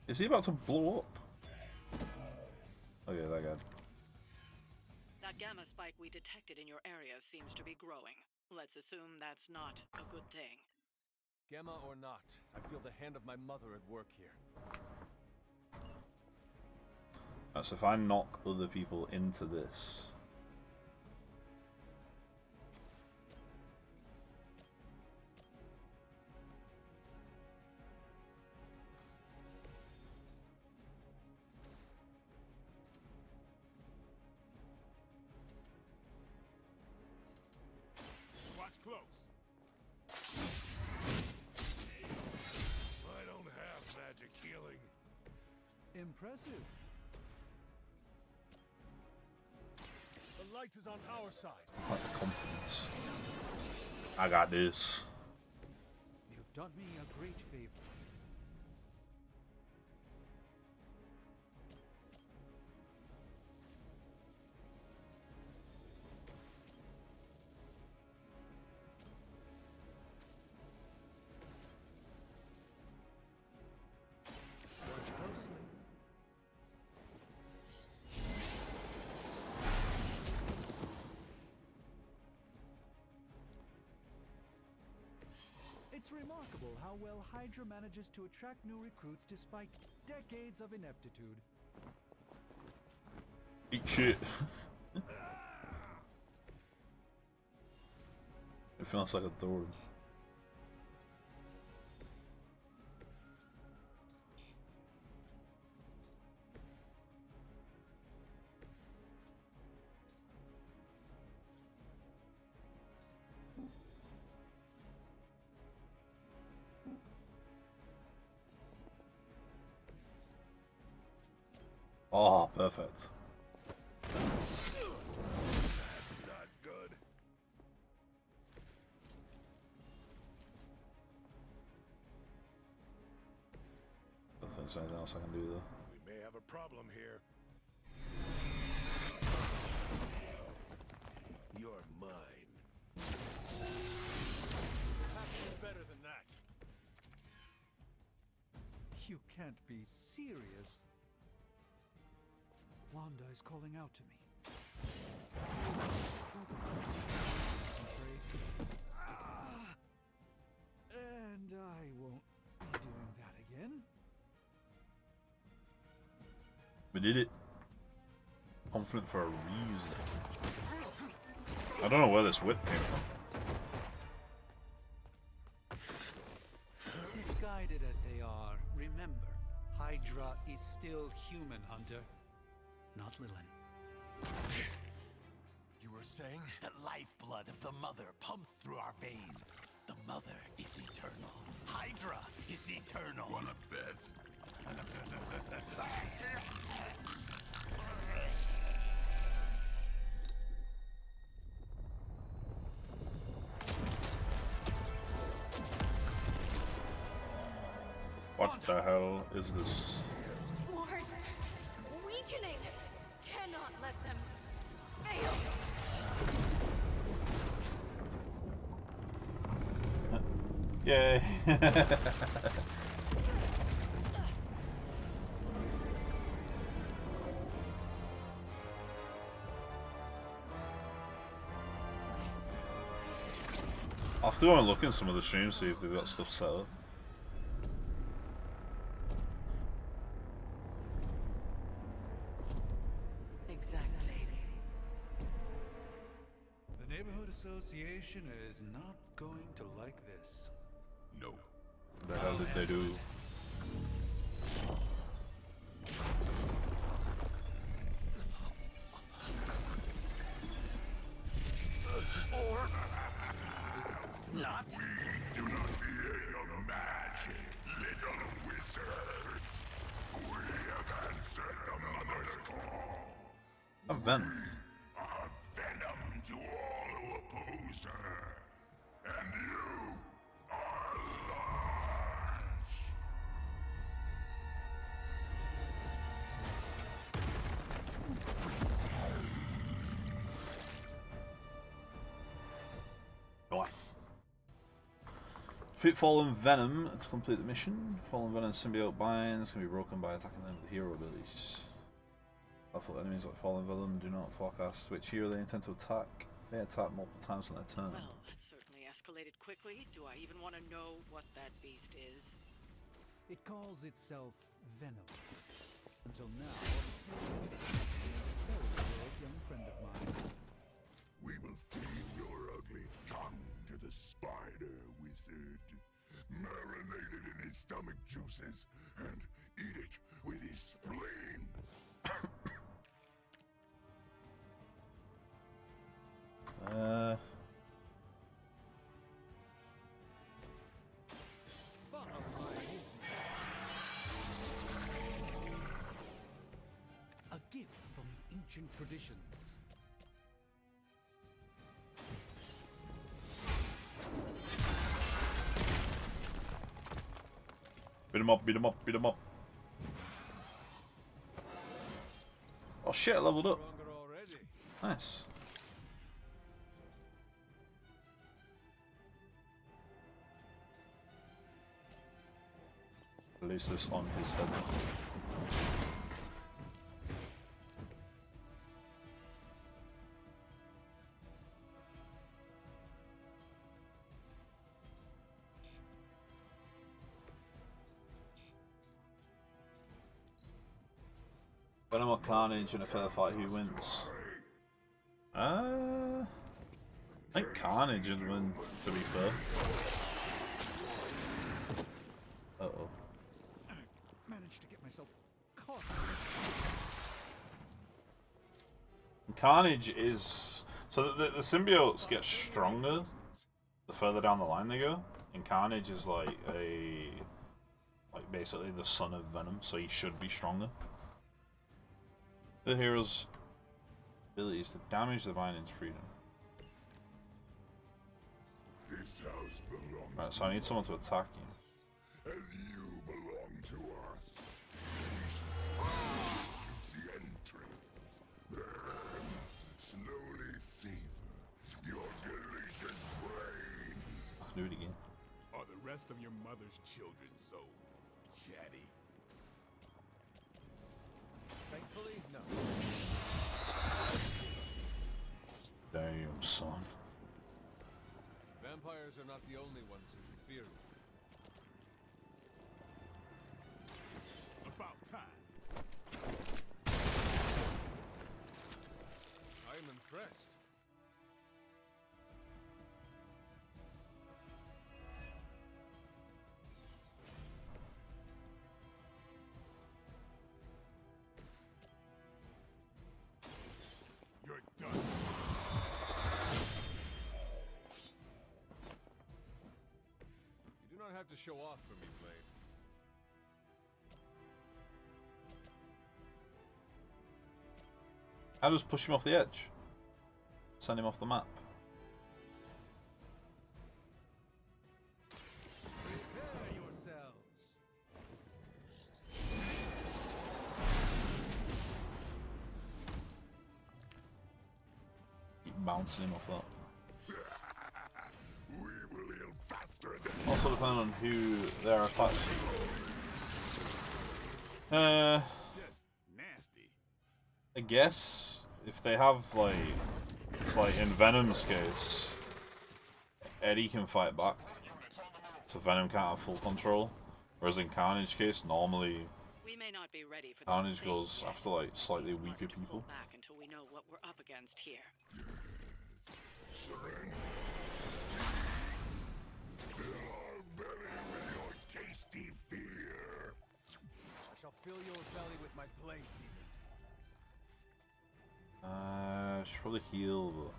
Is he about to blow up? Okay, that guy. That gamma spike we detected in your area seems to be growing. Let's assume that's not a good thing. Gamma or not, I feel the hand of my mother at work here. So if I knock other people into this. Watch close. I don't have magic healing. Impressive. The light is on our side. Like the confidence. I got this. You've done me a great favor. Watch closely. It's remarkable how well Hydra manages to attract new recruits despite decades of ineptitude. Eat shit. It feels like a thorn. Oh, perfect. That's not good. I don't think there's anything else I can do though. We may have a problem here. You're mine. Have to be better than that. You can't be serious. Wanda is calling out to me. And I won't be doing that again. We did it. Confident for a reason. I don't know where this whip came from. Misguided as they are, remember, Hydra is still human, Hunter. Not Lilin. You were saying? The lifeblood of the Mother pumps through our veins. The Mother is eternal. Hydra is eternal. Wanna bet? What the hell is this? Wards, weakening. Cannot let them fail. Yay! I'll have to go and look in some of the streams, see if they've got stuff set up. Exactly. The Neighborhood Association is not going to like this. Nope. What the hell did they do? Or not. We do not fear your magic, little wizard. We have answered the Mother's call. A Venom. We are venom to all who oppose her. And you are lost. Nice. Defeat Fallen Venom to complete the mission. Fallen Venom symbiote binds can be broken by attacking them with hero abilities. Powerful enemies like Fallen Venom do not forecast which hero they intend to attack. They attack multiple times on their turn. Well, that certainly escalated quickly. Do I even want to know what that beast is? It calls itself Venom. Until now, very good young friend of mine. We will feed your ugly tongue to the spider wizard. Marinate it in his stomach juices and eat it with his spleen. A gift from ancient traditions. Beat him up, beat him up, beat him up. Oh shit, I leveled up. Nice. Release this on his head. Venom or Carnage in a fair fight, who wins? I think Carnage would win, to be fair. Uh-oh. Managed to get myself caught. Carnage is... So the symbiotes get stronger the further down the line they go. And Carnage is like basically the son of Venom, so he should be stronger. The hero's abilities to damage the mind into freedom. This house belongs Right, so I need someone to attack him. as you belong to us. The entrance. Then slowly savor your delicious brains. I can do it again. Are the rest of your mother's children so chatty? Thankfully, no. Damn, son. Vampires are not the only ones who should fear you. About time. I am impressed. You're done. You do not have to show off for me, Blade. I just push him off the edge. Send him off the map. Prepare yourselves. Keep bouncing him off that. We will heal faster than Also depending on who they're attached to. just nasty. I guess if they have like, it's like in Venom's case, Eddie can fight back, so Venom can't have full control. Whereas in Carnage's case, normally We may not be ready for Carnage goes after like slightly weaker people. back until we know what we're up against here. Surrender. Fill our belly with your tasty fear. I shall fill your belly with my blade, demon. I should probably heal, but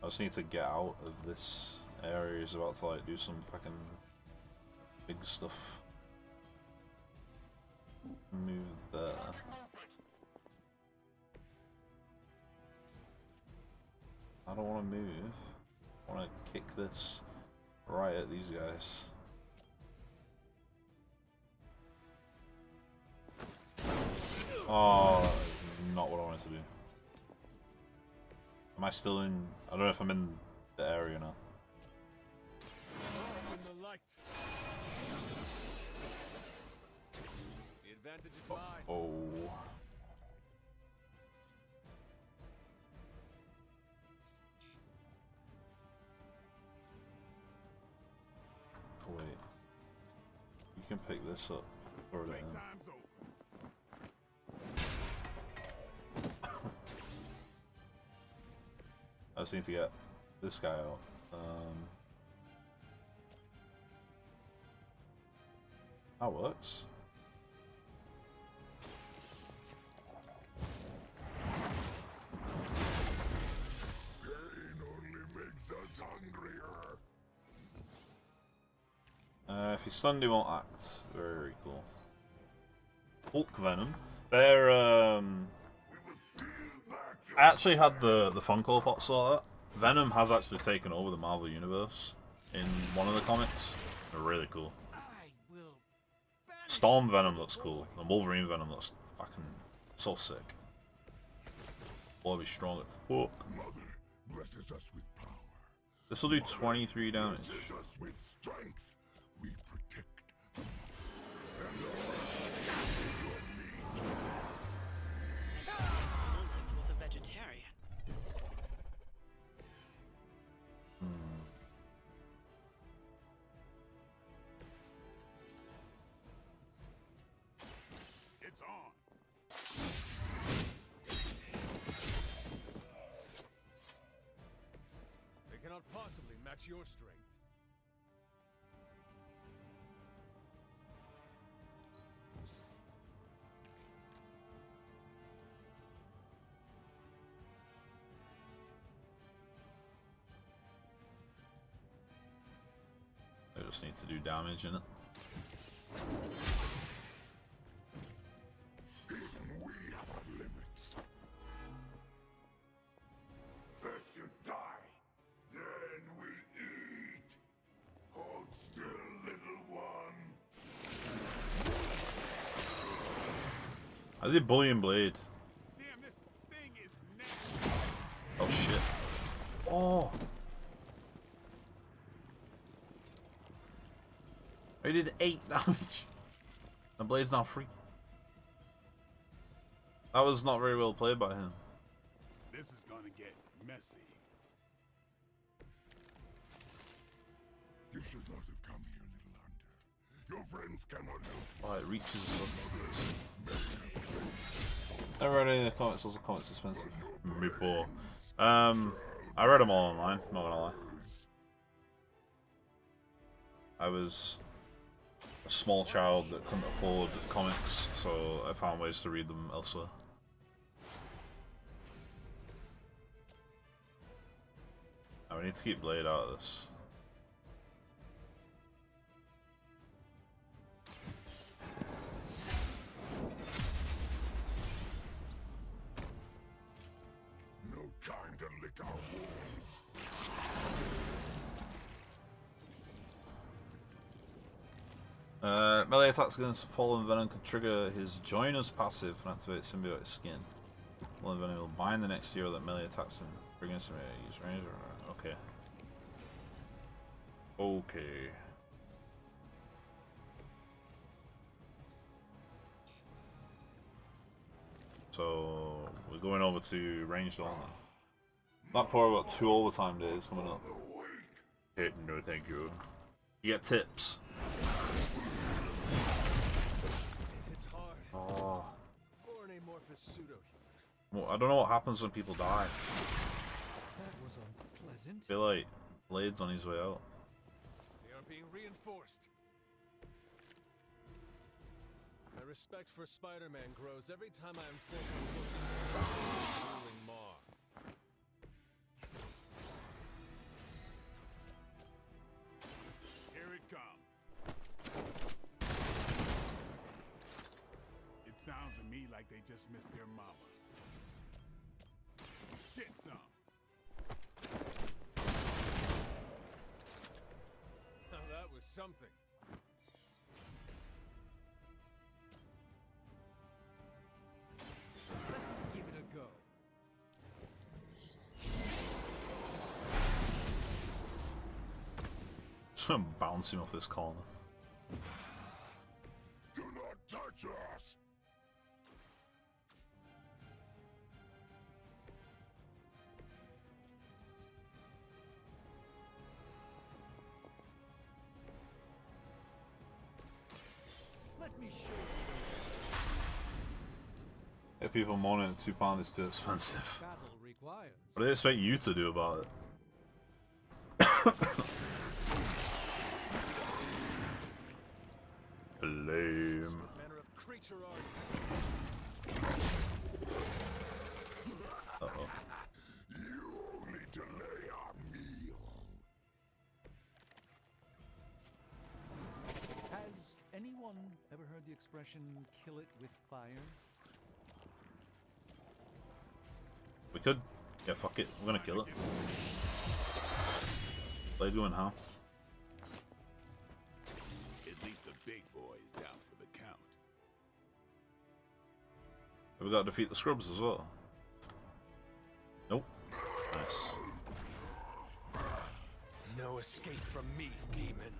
I just need to get out of this area. He's about to like do some fucking big stuff. Move there. I don't want to move. I want to kick this right at these guys. Oh, not what I wanted to do. Am I still in? I don't know if I'm in the area now. In the light. The advantage is mine. Oh. Wait. You can pick this up. Throw it in. Time's over. I just need to get this guy out. That works. Pain only makes us hungrier. If he's stunned, he won't act. Very cool. Hulk Venom. They're I actually had the Funko Pop saw that. Venom has actually taken over the Marvel Universe in one of the comics. They're really cool. Storm Venom looks cool, and Wolverine Venom looks fucking so sick. Boy, be strong as fuck. Mother blesses us with power. This will do 23 damage. Blesses us with strength. We protect them. And your meat. Lilith was a vegetarian. It's on. They cannot possibly match your strength. I just need to do damage in it. Even we have our limits. How's he bullying Blade? Damn, this thing is nasty. Oh shit. Oh. He did 8 damage. The Blade's now free. That was not very well played by him. This is gonna get messy. You should not have come here, little hunter. Your friends cannot help. Oh, it reaches up. Never read any of the comics, also comics expensive. Me poor. I read them all online, not gonna lie. I was a small child that couldn't afford comics, so I found ways to read them elsewhere. Now we need to keep Blade out of this. No time to lick our wounds. Melee attacks against Fallen Venom can trigger his Joiner's passive and activate Symbiotic Skin. Fallen Venom will bind the next hero that melee attacks him. Triggering Symbiotic use range. Okay. Okay. So we're going over to ranged on. That part about 2 overtime days coming up. No, thank you. You get tips. It's hard. Oh. For an amorphous pseudo-human. Well, I don't know what happens when people die. That was unpleasant. I feel like Blade's on his way out. They are being reinforced. My respect for Spider-Man grows every time I am forced to look into the ruling maw. Here it comes. It sounds to me like they just missed their mama. Get some. Now that was something. Let's give it a go. Just gonna bounce him off this corner. Do not touch us. Let me show you. If people moaning that £2 is too expensive. Battle requires. What do they expect you to do about it? Lame. What manner of creature are you? Uh-oh. You only delay our meal. Has anyone ever heard the expression, kill it with fire? We could. Yeah, fuck it. We're gonna kill it. Blade going how? At least the big boy is down for the count. Have we got to defeat the scrubs as well? Nope. Nice. No escape from me, demon.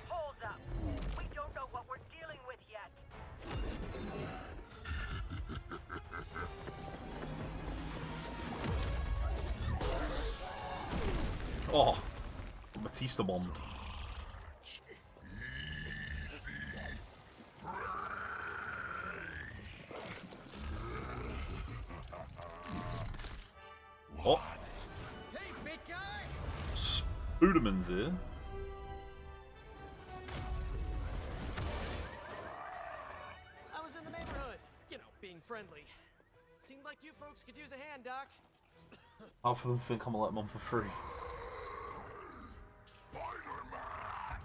Hold up. We don't know what we're dealing with yet. Oh! Batista bombed. Oh! Hey, big guy! Spooderman's here. I was in the neighborhood. You know, being friendly. Seemed like you folks could use a hand, Doc. Half of them think I'm gonna let them on for free.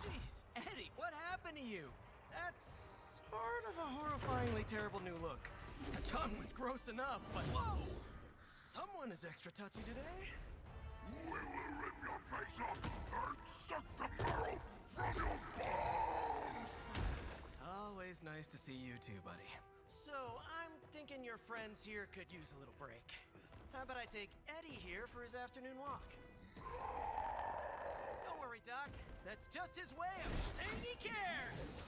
Jeez, Eddie, what happened to you? That's sort of a horrifyingly terrible new look. The tongue was gross enough, but whoa! Someone is extra touchy today. We will rip your face off and suck the marrow from your bones! Always nice to see you too, buddy. So, I'm thinking your friends here could use a little break. How about I take Eddie here for his afternoon walk? Don't worry, Doc. That's just his way of saying he cares!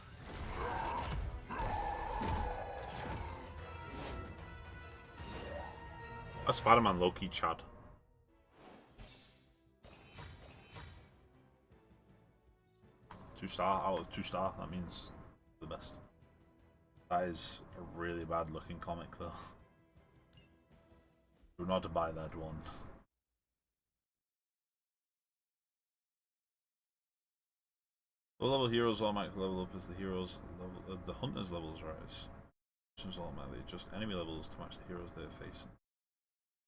A Spider-Man Loki Chad. Two-star out of 2-star, that means the best. That is a really bad looking comic though. Do not buy that one. Low level heroes automatically level up as the heroes level, the hunters levels rise. Missions automatically adjust enemy levels to match the heroes they are facing.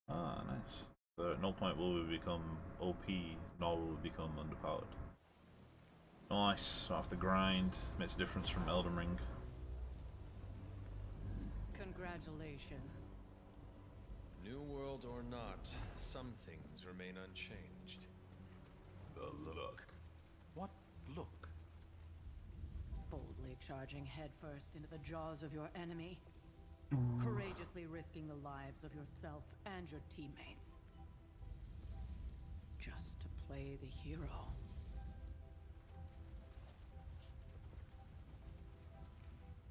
Ah, nice. But at no point will we become OP, nor will we become underpowered. Nice, don't have to grind. Makes a difference from Elden Ring. Congratulations. New world or not, some things remain unchanged. The look. What look? Boldly charging headfirst into the jaws of your enemy. Courageously risking the lives of yourself and your teammates. Just to play the hero.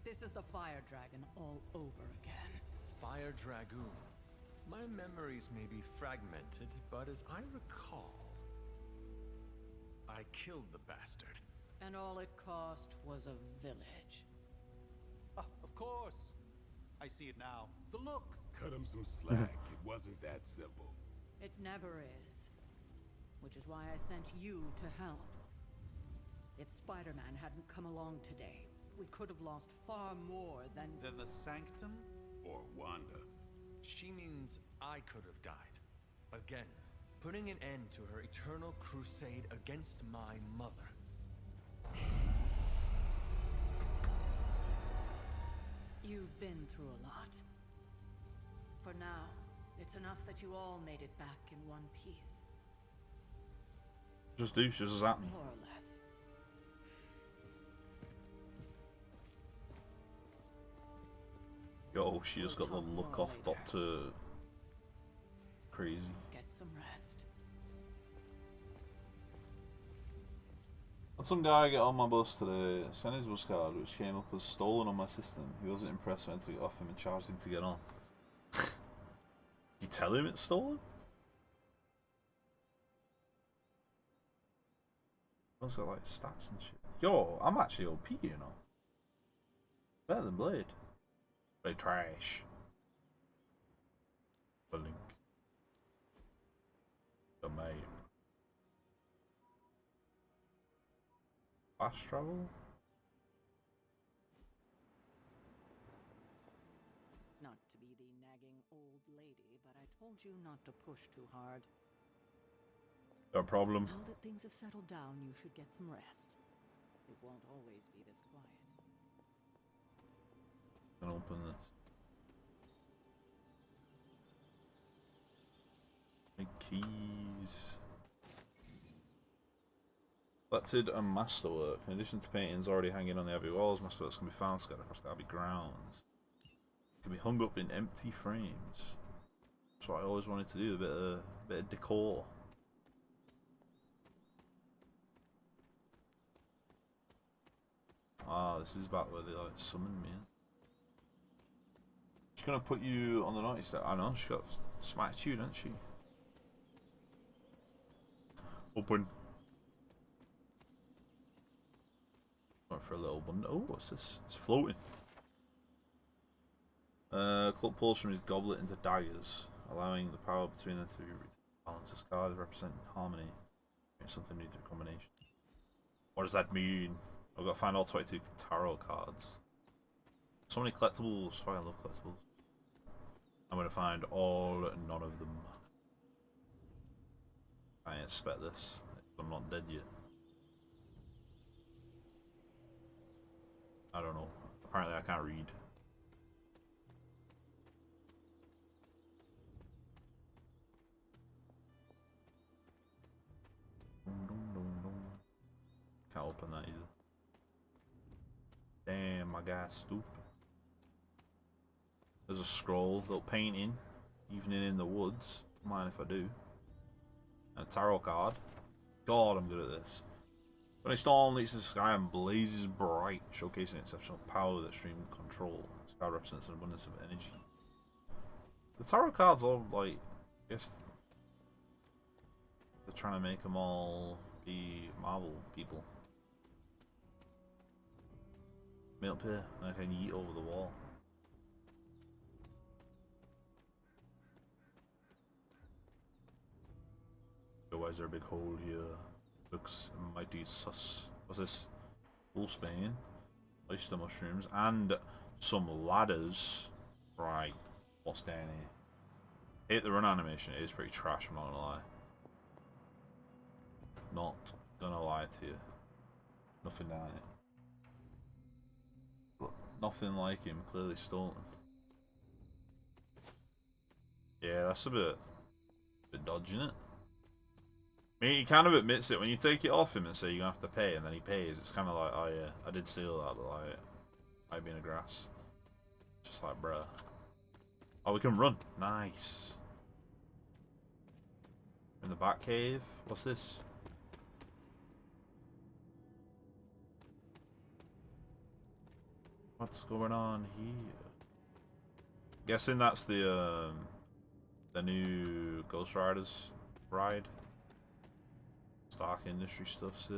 This is the Fire Dragon all over again. Fire Dragoon. My memories may be fragmented, but as I recall, I killed the bastard. And all it cost was a village. Ah, of course. I see it now. The look. Cut him some slack. It wasn't that simple. It never is. Which is why I sent you to help. If Spider-Man hadn't come along today, we could have lost far more than the Sanctum? Or Wanda. She means I could have died. Again, putting an end to her eternal crusade against my mother. You've been through a lot. For now, it's enough that you all made it back in one piece. Just do, just zap me. More or less. Yo, she just got the look off Dr. Crazy. Get some rest. Had some guy get on my bus today, sent his bus card, which came up as stolen on my system. He wasn't impressed, so I went to get off him and charged him to get on. You tell him it's stolen? It's got like stats and shit. Yo, I'm actually OP, you know. Better than Blade. Blade trash. The link. The map. Fast travel? Not to be the nagging old lady, but I told you not to push too hard. No problem. Now that things have settled down, you should get some rest. It won't always be this quiet. Can open this. Make keys. Collected a masterwork. In addition to paintings already hanging on the abbey walls, masterworks can be found scattered across the abbey grounds. Can be hung up in empty frames. That's what I always wanted to do. A bit of decor. Ah, this is back where they like summoned me. She's gonna put you on the naughty step. I know, she got smacked you, didn't she? Open. Went for a little bundle. Oh, what's this? It's floating. Club pulls from his goblet into daggers, allowing the power between them to be balanced. This card representing harmony. Something new through combination. What does that mean? I've got to find all 22 tarot cards. So many collectibles. I love collectibles. I'm going to find all, none of them. I expect this. I'm not dead yet. I don't know. Apparently I can't read. Can't open that either. Damn, my guy's stupid. There's a scroll, little painting, evening in the woods. Don't mind if I do. And a tarot card. God, I'm good at this. When a storm leads the sky and blazes bright, showcasing exceptional power with extreme control. This card represents an abundance of energy. The tarot cards all like, I guess they're trying to make them all be Marvel people. Me up here, and I can yeet over the wall. Why is there a big hole here? Looks mighty sus. What's this? Wolfsbane, oyster mushrooms, and some ladders. Right, what's down here? Hate the run animation, it is pretty trash, I'm not gonna lie. Not gonna lie to you. Nothing down it. Look, nothing like him, clearly stolen. Yeah, that's a bit dodgy, isn't it? I mean, he kind of admits it when you take it off him and say you're gonna have to pay, and then he pays. It's kind of like, oh yeah, I did steal that, but like, I've been a grass. Just like, bruh. Oh, we can run. Nice. In the back cave. What's this? What's going on here? Guessing that's the new Ghost Riders ride. Stark Industry stuff's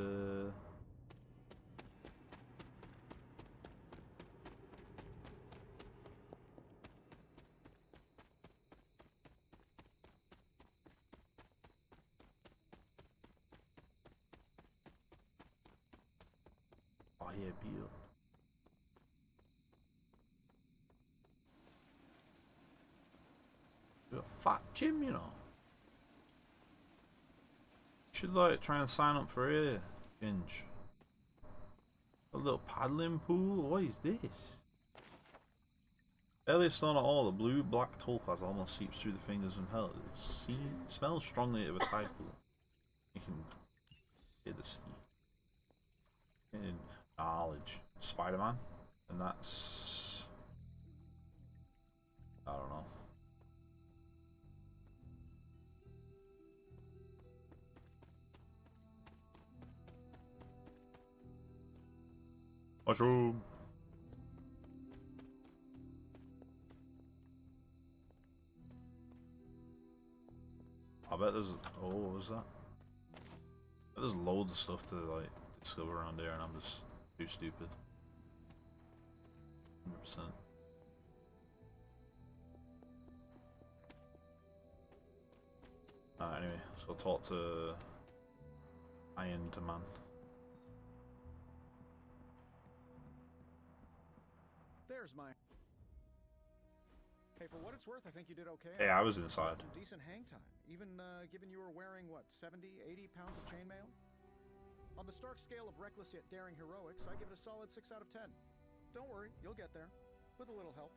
Oh yeah, Bill. You're a fat gym, you know. Should like try and sign up for here, Ginge. A little paddling pool. What is this? Barely stone at all. The blue-black topaz almost seeps through the fingers and held. It smells strongly of a tide pool. You can hear the sea. In knowledge, Spider-Man, and that's I don't know. Mushroom. I bet there's what was that? I bet there's loads of stuff to like discover around there, and I'm just too stupid. 100%. Anyway, let's go talk to Iron Man. There's my. Hey, for what it's worth, I think you did okay. Yeah, I was inside. Some decent hang time, even given you were wearing what, 70, 80 pounds of chainmail. On the Stark scale of reckless yet daring heroics, I give it a solid 6 out of 10. Don't worry, you'll get there, with a little help.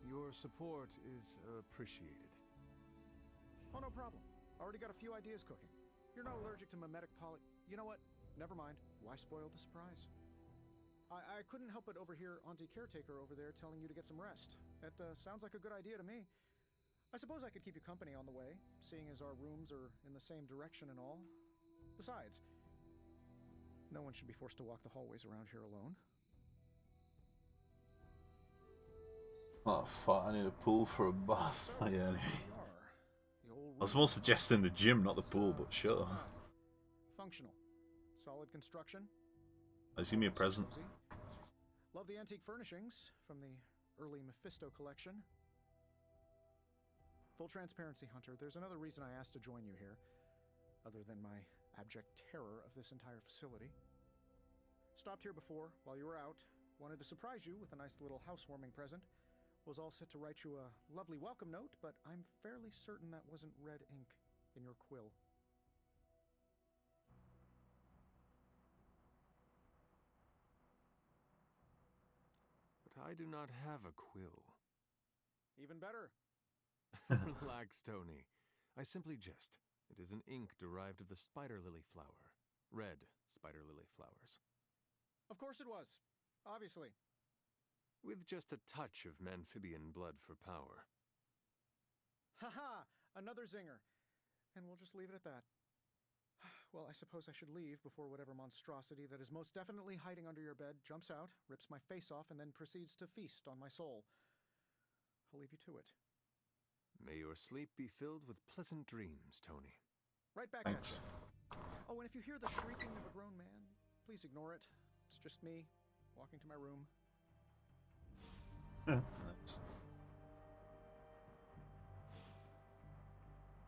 Your support is appreciated. Oh, no problem. Already got a few ideas cooking. You're not allergic to mimetic poly. You know what? Never mind. Why spoil the surprise? I couldn't help but overhear Auntie Caretaker over there telling you to get some rest. That sounds like a good idea to me. I suppose I could keep you company on the way, seeing as our rooms are in the same direction and all. Besides, no one should be forced to walk the hallways around here alone. Oh fuck, I need a pool for a bath. Yeah, anyway. I was more suggesting the gym, not the pool, but sure. Functional. Solid construction. Let's give me a present. Love the antique furnishings from the early Mephisto collection. Full transparency, Hunter, there's another reason I asked to join you here, other than my abject terror of this entire facility. Stopped here before, while you were out, wanted to surprise you with a nice little housewarming present. Was all set to write you a lovely welcome note, but I'm fairly certain that wasn't red ink in your quill. I do not have a quill. Even better. Relax, Tony. I simply jest. It is an ink derived of the spider lily flower. Red spider lily flowers. Of course it was. Obviously. with just a touch of Memphibian blood for power. Haha! Another zinger. And we'll just leave it at that. Well, I suppose I should leave before whatever monstrosity that is most definitely hiding under your bed jumps out, rips my face off, and then proceeds to feast on my soul. I'll leave you to it. May your sleep be filled with pleasant dreams, Tony. Right back at you. Oh, and if you hear the shrieking of a grown man, please ignore it. It's just me, walking to my room. Nice.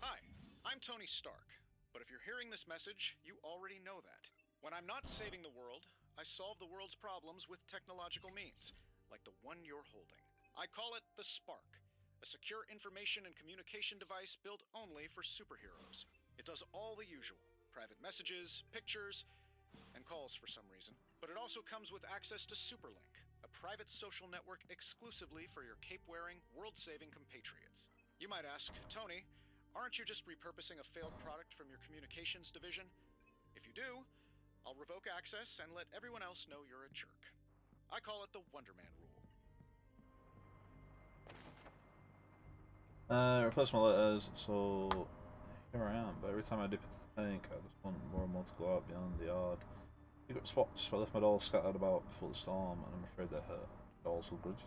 Hi, I'm Tony Stark. But if you're hearing this message, you already know that. When I'm not saving the world, I solve the world's problems with technological means, like the one you're holding. I call it the Spark, a secure information and communication device built only for superheroes. It does all the usual, private messages, pictures, and calls for some reason. But it also comes with access to Superlink, a private social network exclusively for your cape-wearing, world-saving compatriots. You might ask, Tony, aren't you just repurposing a failed product from your communications division? If you do, I'll revoke access and let everyone else know you're a jerk. I call it the Wonder Man rule. Replace my letters, so here I am, but every time I dip into the tank, I just want more and more to go out beyond the yard. You've got spots where I left my dolls scattered about before the storm, and I'm afraid they're hurt. Dolls hold grudges.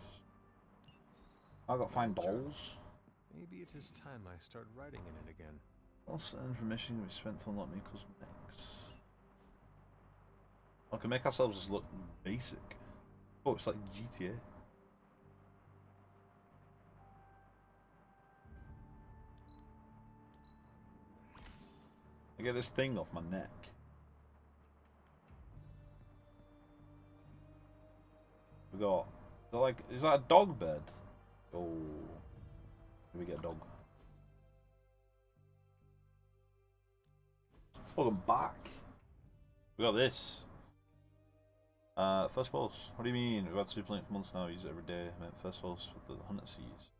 I gotta find dolls. Maybe it is time I start writing in it again. What's the information we spent to unlock new cosmetics? I can make ourselves just look basic. Oh, it's like GTA. I get this thing off my neck. We got, is that a dog bed? Oh, here we get a dog. Welcome back. We got this. First pulse. What do you mean? We've had Superlink for months now. Use it every day. I meant first pulse for the hunter seas.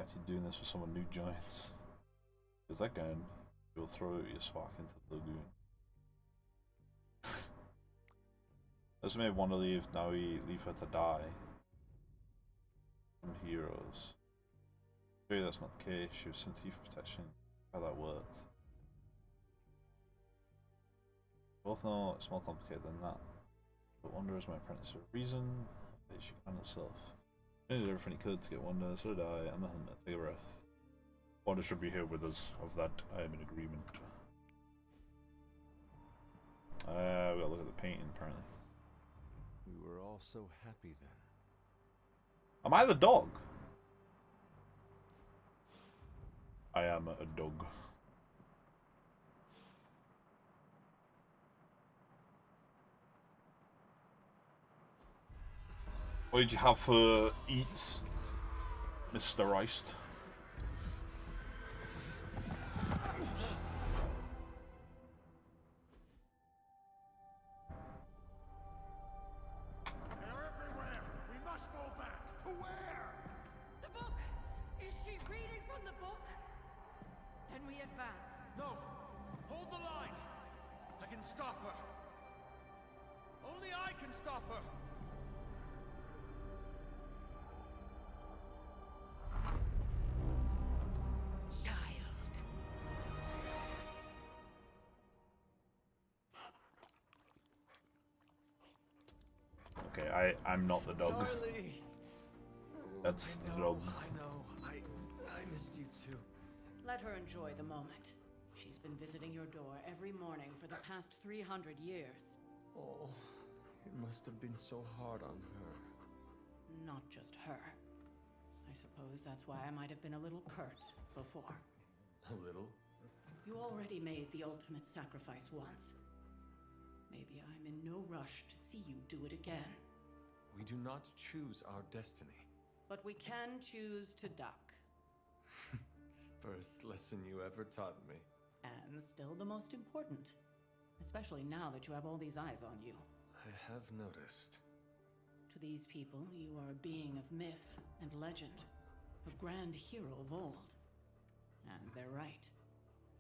Actually doing this with someone new joins. Is that gun? You'll throw your spark into the lagoon. This made one to leave. Now we leave her to die. Some heroes. Maybe that's not the case. She was sent to you for protection. How that worked. Both know it's more complicated than that. But Wonder is my apprentice for a reason. She can handle herself. He did everything he could to get Wonder, so did I. I'm the hunter. Take a breath. Wonder should be here with us. Of that, I am in agreement. We gotta look at the painting, apparently. We were all so happy then. Am I the dog? I am a dog. What did you have for eats, Mr. Reist? Okay, I'm not the dog. Charlie. That's the dog. I know. I missed you too. Let her enjoy the moment. She's been visiting your door every morning for the past 300 years. Oh, it must have been so hard on her. Not just her. I suppose that's why I might have been a little curt before. A little? You already made the ultimate sacrifice once. Maybe I'm in no rush to see you do it again. We do not choose our destiny. But we can choose to duck. First lesson you ever taught me. And still the most important. Especially now that you have all these eyes on you. I have noticed. To these people, you are a being of myth and legend. A grand hero of old. And they're right.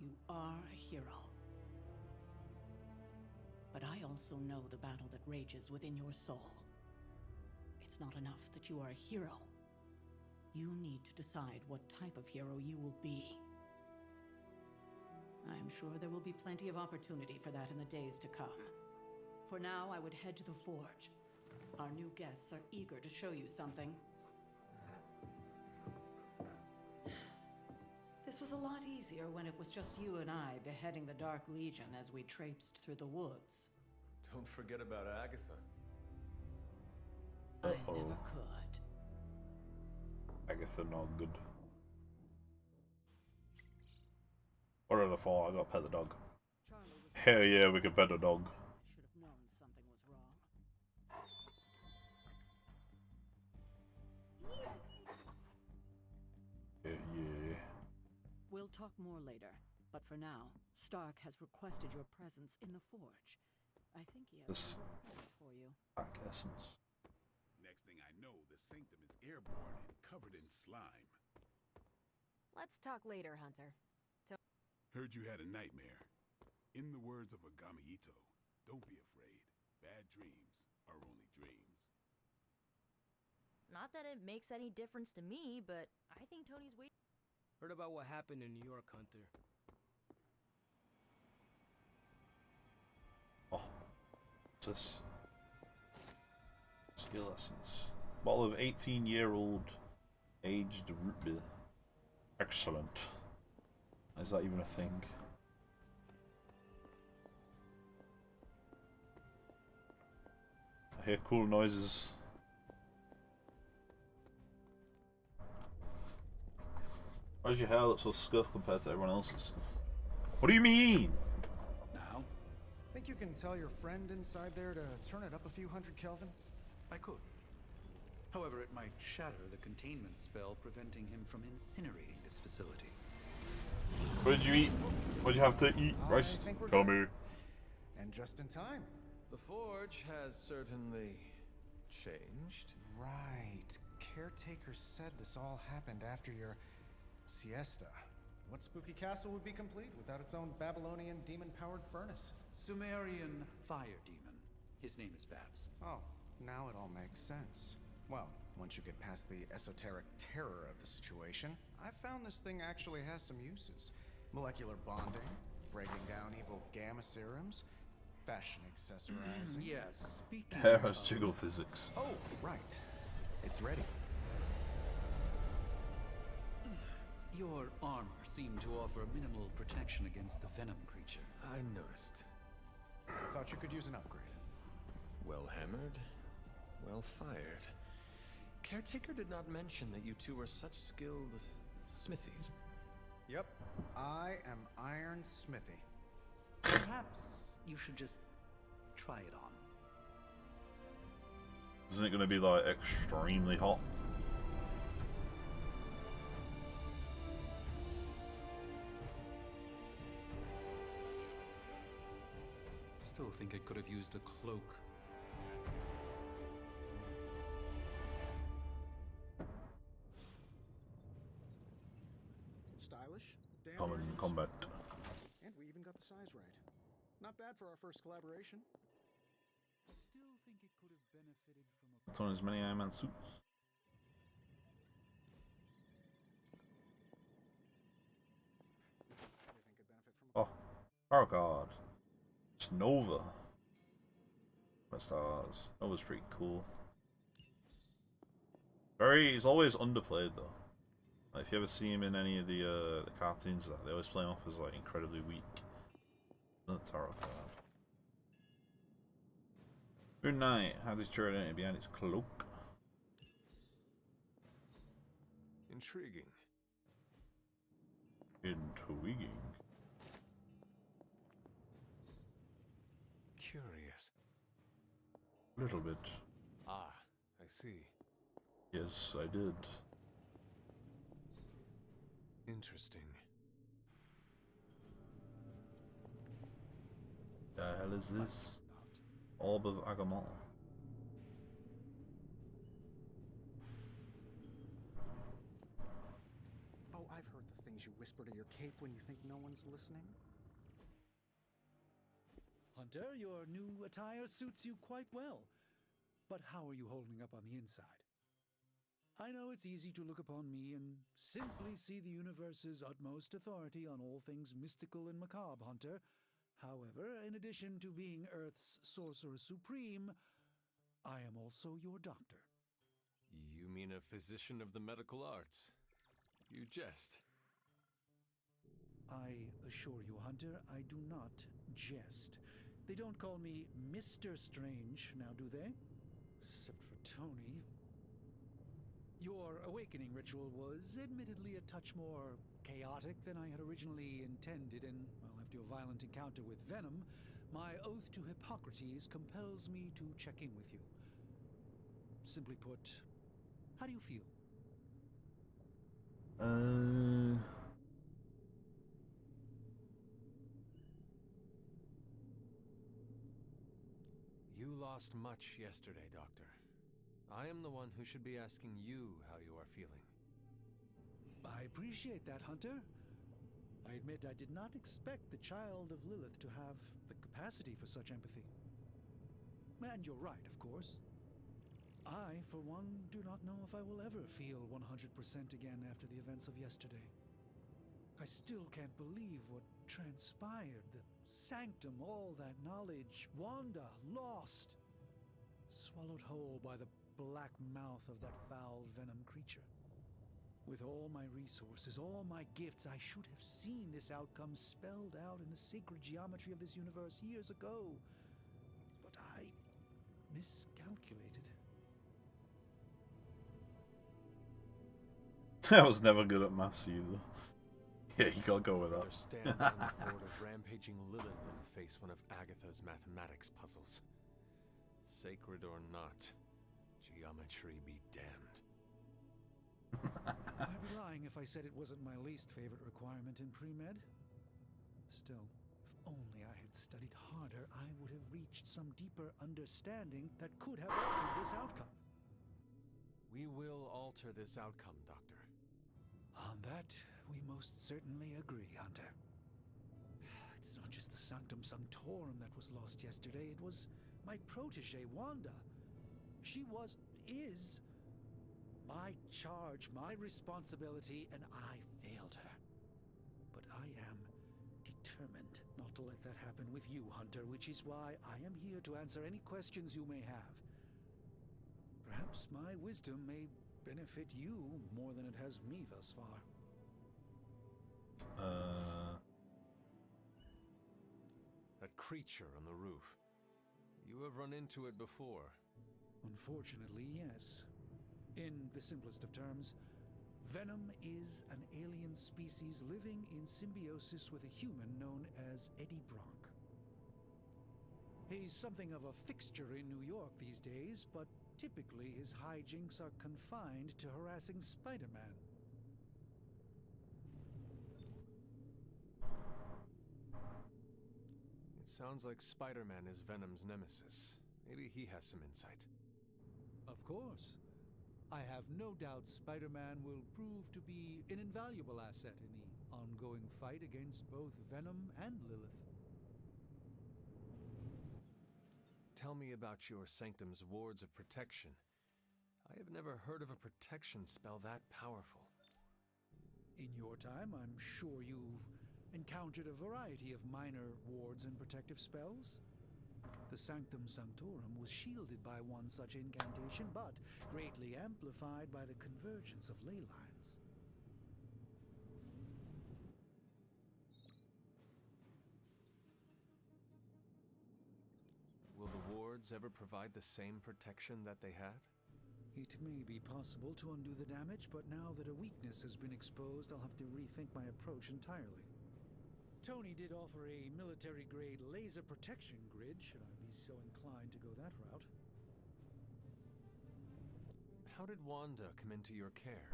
You are a hero. But I also know the battle that rages within your soul. It's it's not enough that you are a hero. You need to decide what type of hero you will be. I'm sure there will be plenty of opportunity for that in the days to come. For now, I would head to the Forge. Our new guests are eager to show you something. This was a lot easier when it was just you and I beheading the Dark Legion as we traipsed through the woods. Don't forget about Agatha. I never could. Agatha not good. What are the four? I gotta pet the dog. Hell yeah, we can pet the dog. Should have known something was wrong. Yeah. We'll talk more later, but for now, Stark has requested your presence in the Forge. I think he has a present for you. Dark essence. Next thing I know, the Sanctum is airborne and covered in slime. Let's talk later, Hunter. Heard you had a nightmare. In the words of Agami Ito, don't be afraid. Bad dreams are only dreams. Not that it makes any difference to me, but I think Tony's waiting. Heard about what happened in New York, Hunter. Oh. What's this? Skill essence. Bottle of 18-year-old aged root beer. Excellent. Is that even a thing? I hear cool noises. Why does your hair look so scuffed compared to everyone else's? What do you mean? Now? Think you can tell your friend inside there to turn it up a few hundred Kelvin? I could. However, it might shatter the containment spell preventing him from incinerating this facility. What did you eat? What did you have to eat? Rice? Tell me. And just in time. The Forge has certainly changed. Right. Caretaker said this all happened after your siesta. What spooky castle would be complete without its own Babylonian demon-powered furnace? Sumerian fire demon. His name is Babs. Oh, now it all makes sense. Well, once you get past the esoteric terror of the situation, I've found this thing actually has some uses. Molecular bonding, breaking down evil gamma serums, fashion accessorizing. Yes, speaking Hair has jiggle physics. Oh, right. It's ready. Your armor seemed to offer minimal protection against the venom creature. I noticed. Thought you could use an upgrade. Well hammered, well fired. Caretaker did not mention that you two were such skilled smithies. Yep, I am Iron Smithy. Perhaps you should just try it on. Isn't it going to be like extremely hot? Still think it could have used a cloak. Stylish, damn Common right. combat. And we even got the size right. Not bad for our first collaboration. I still think it could have benefited from a... Put on as many Iron Man suits. Oh, Power Card. It's Nova. What stars? Nova's pretty cool. He's always underplayed though. Like, if you ever see him in any of the cartoons, they always play him off as like incredibly weak. Another tarot card. Moon Knight has his true identity behind its cloak. Intriguing. Intriguing. Curious. A little bit. Ah, I see. Yes, I did. Interesting. The hell is this? Orb of Agamotto. Oh, I've heard the things you whisper to your cape when you think no one's listening. Hunter, your new attire suits you quite well. But how are you holding up on the inside? I know it's easy to look upon me and simply see the universe's utmost authority on all things mystical and macabre, Hunter. However, in addition to being Earth's Sorcerer Supreme, I am also your doctor. You mean a physician of the medical arts? You jest. I assure you, Hunter, I do not jest. They don't call me Mr. Strange, now do they? Except for Tony. Your awakening ritual was admittedly a touch more chaotic than I had originally intended, and, well, after your violent encounter with Venom, my oath to Hippocrates compels me to check in with you. Simply put, how do you feel? You lost much yesterday, Doctor. I am the one who should be asking you how you are feeling. I appreciate that, Hunter. I admit I did not expect the child of Lilith to have the capacity for such empathy. And you're right, of course. I, for one, do not know if I will ever feel 100% again after the events of yesterday. I still can't believe what transpired. The sanctum, all that knowledge, Wanda, lost. Swallowed whole by the black mouth of that foul Venom creature. With all my resources, all my gifts, I should have seen this outcome spelled out in the sacred geometry of this universe years ago. But I miscalculated. I was never good at maths either. Yeah, you gotta go with that. Understand on the board of rampaging Lilith and face one of Agatha's mathematics puzzles. Sacred or not, geometry be damned. I'd be lying if I said it wasn't my least favorite requirement in pre-med. Still, if only I had studied harder, I would have reached some deeper understanding that could have altered this outcome. We will alter this outcome, Doctor. On that, we most certainly agree, Hunter. It's not just the Sanctum Sanctorum that was lost yesterday, it was my protege, Wanda. She is my charge, my responsibility, and I failed her. But I am determined not to let that happen with you, Hunter, which is why I am here to answer any questions you may have. Perhaps my wisdom may benefit you more than it has me thus far. That creature on the roof. You have run into it before. Unfortunately, yes. In the simplest of terms, Venom is an alien species living in symbiosis with a human known as Eddie Brock. He's something of a fixture in New York these days, but typically his hijinks are confined to harassing Spider-Man. It sounds like Spider-Man is Venom's nemesis. Maybe he has some insight. Of course. I have no doubt Spider-Man will prove to be an invaluable asset in the ongoing fight against both Venom and Lilith. Tell me about your Sanctum's wards of protection. I have never heard of a protection spell that powerful. In your time, I'm sure you encountered a variety of minor wards and protective spells. The Sanctum Sanctorum was shielded by one such incantation, but greatly amplified by the convergence of ley lines. Will the wards ever provide the same protection that they had? It may be possible to undo the damage, but now that a weakness has been exposed, I'll have to rethink my approach entirely. Tony did offer a military-grade laser protection grid, should I be so inclined to go that route. How did Wanda come into your care?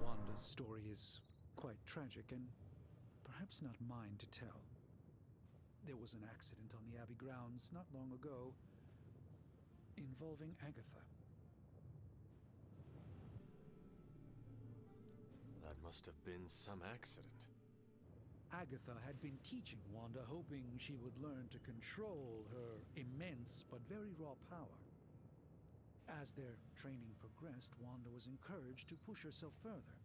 Wanda's story is quite tragic, and perhaps not mine to tell. There was an accident on the Abbey grounds not long ago, involving Agatha. That must have been some accident. Agatha had been teaching Wanda, hoping she would learn to control her immense but very raw power. As their training progressed, Wanda was encouraged to push herself further.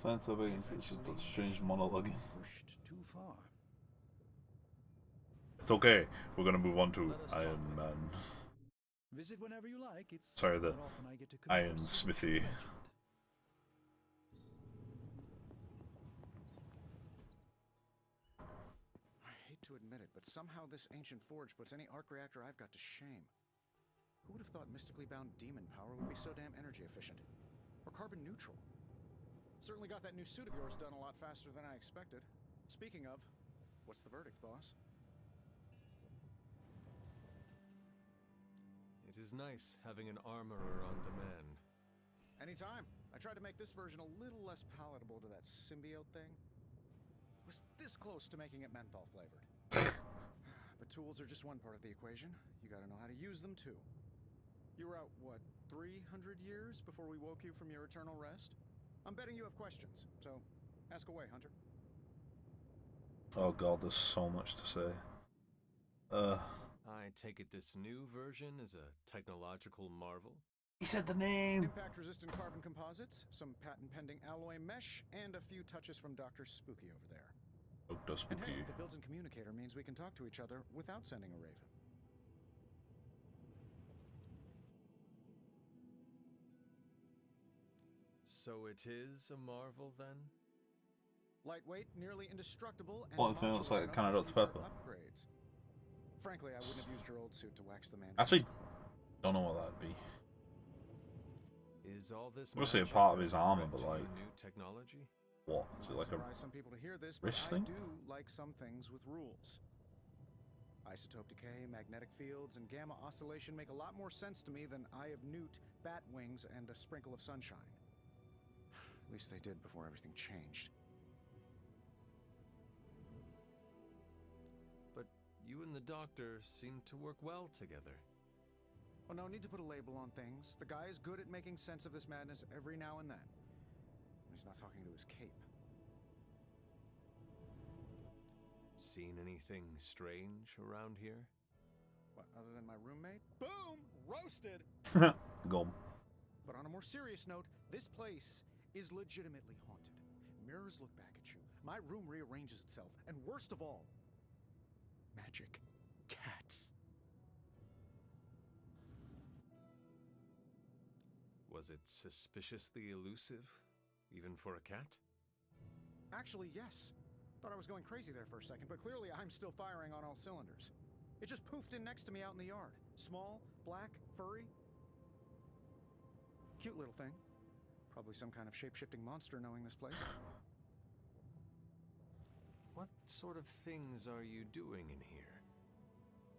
Sounds so big, it's just a strange monologue. Pushed too far. It's okay, we're gonna move on to Iron Man. Visit whenever you like. It's Sorry, the not often I get to converse Iron with Smithy. I hate to admit it, but somehow this ancient forge puts any arc reactor I've got to shame. Who would have thought mystically bound demon power would be so damn energy efficient? Or carbon neutral? Certainly got that new suit of yours done a lot faster than I expected. Speaking of, what's the verdict, boss? It is nice having an armorer on demand. Anytime. I tried to make this version a little less palatable to that symbiote thing. Was this close to making it menthol flavored. But tools are just one part of the equation. You gotta know how to use them too. You were out, what, 300 years before we woke you from your eternal rest? I'm betting you have questions, so ask away, Hunter. Oh god, there's so much to say. I take it this new version is a technological marvel? He said the name! Impact-resistant carbon composites, some patent-pending alloy mesh, and a few touches from Dr. Spooky over there. Dr. Spooky. And hey, the built-in communicator means we can talk to each other without sending a raven. So it is a marvel then? Lightweight, nearly indestructible, and Well, it feels like a modular can of enough Dr. for Pepper. future upgrades. Frankly, I wouldn't have used your old suit to wax the man. Actually, don't know what that'd be. Is all this Obviously a magic part of his a armor, threat but to like, new technology? what? Is it Might like surprise some people to hear this, but wrist I thing? do like some things with rules. Isotope decay, magnetic fields, and gamma oscillation make a lot more sense to me than Eye of Newt, bat wings, and a sprinkle of sunshine. At least they did before everything changed. But you and the doctor seem to work well together. Oh, no need to put a label on things. The guy is good at making sense of this madness every now and then. He's not talking to his cape. Seen anything strange around here? What, other than my roommate? Boom! Roasted! Gum. But on a more serious note, this place is legitimately haunted. Mirrors look back at you. My room rearranges itself. And worst of all, magic cats. Was it suspiciously elusive, even for a cat? Actually, yes. Thought I was going crazy there for a second, but clearly I'm still firing on all cylinders. It just poofed in next to me out in the yard. Small, black, furry. Cute little thing. Probably some kind of shape-shifting monster knowing this place. What sort of things are you doing in here?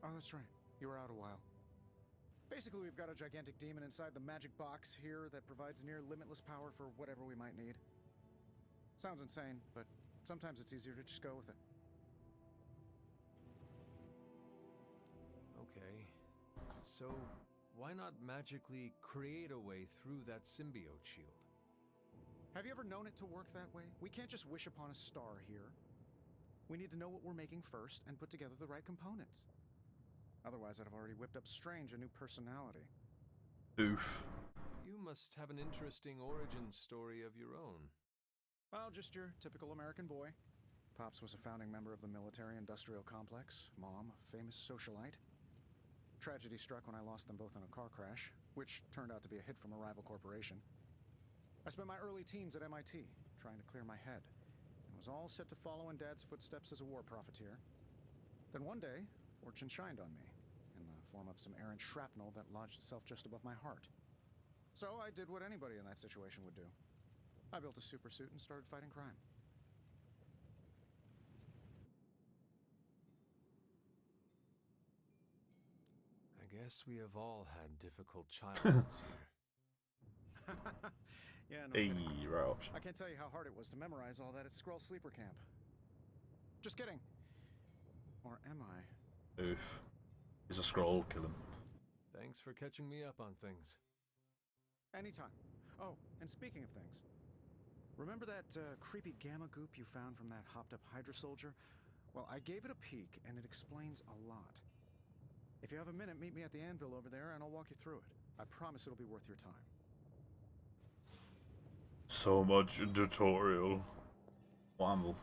Oh, that's right. You were out a while. Basically, we've got a gigantic demon inside the magic box here that provides near limitless power for whatever we might need. Sounds insane, but sometimes it's easier to just go with it. Okay. So, why not magically create a way through that symbiote shield? Have you ever known it to work that way? We can't just wish upon a star here. We need to know what we're making first and put together the right components. Otherwise, I'd have already whipped up Strange a new personality. Oof. You must have an interesting origin story of your own. Well, just your typical American boy. Pops was a founding member of the military-industrial complex. Mom, a famous socialite. Tragedy struck when I lost them both in a car crash, which turned out to be a hit from a rival corporation. I spent my early teens at MIT, trying to clear my head, and was all set to follow in Dad's footsteps as a war profiteer. Then one day, fortune shined on me, in the form of some errant shrapnel that lodged itself just above my heart. So I did what anybody in that situation would do. I built a supersuit and started fighting crime. I guess we have all had difficult childhoods here. Yeah, no Hey, kidding. right option. I can't tell you how hard it was to memorize all that at Skrull Sleeper Camp. Just kidding. Or am I? Oof. He's a scroll, kill him. Thanks for catching me up on things. Anytime. Oh, and speaking of things, remember that creepy gamma goop you found from that hopped-up Hydra soldier? Well, I gave it a peek, and it explains a lot. If you have a minute, meet me at the anvil over there, and I'll walk you through it. I promise it'll be worth your time. So much tutorial. What anvil?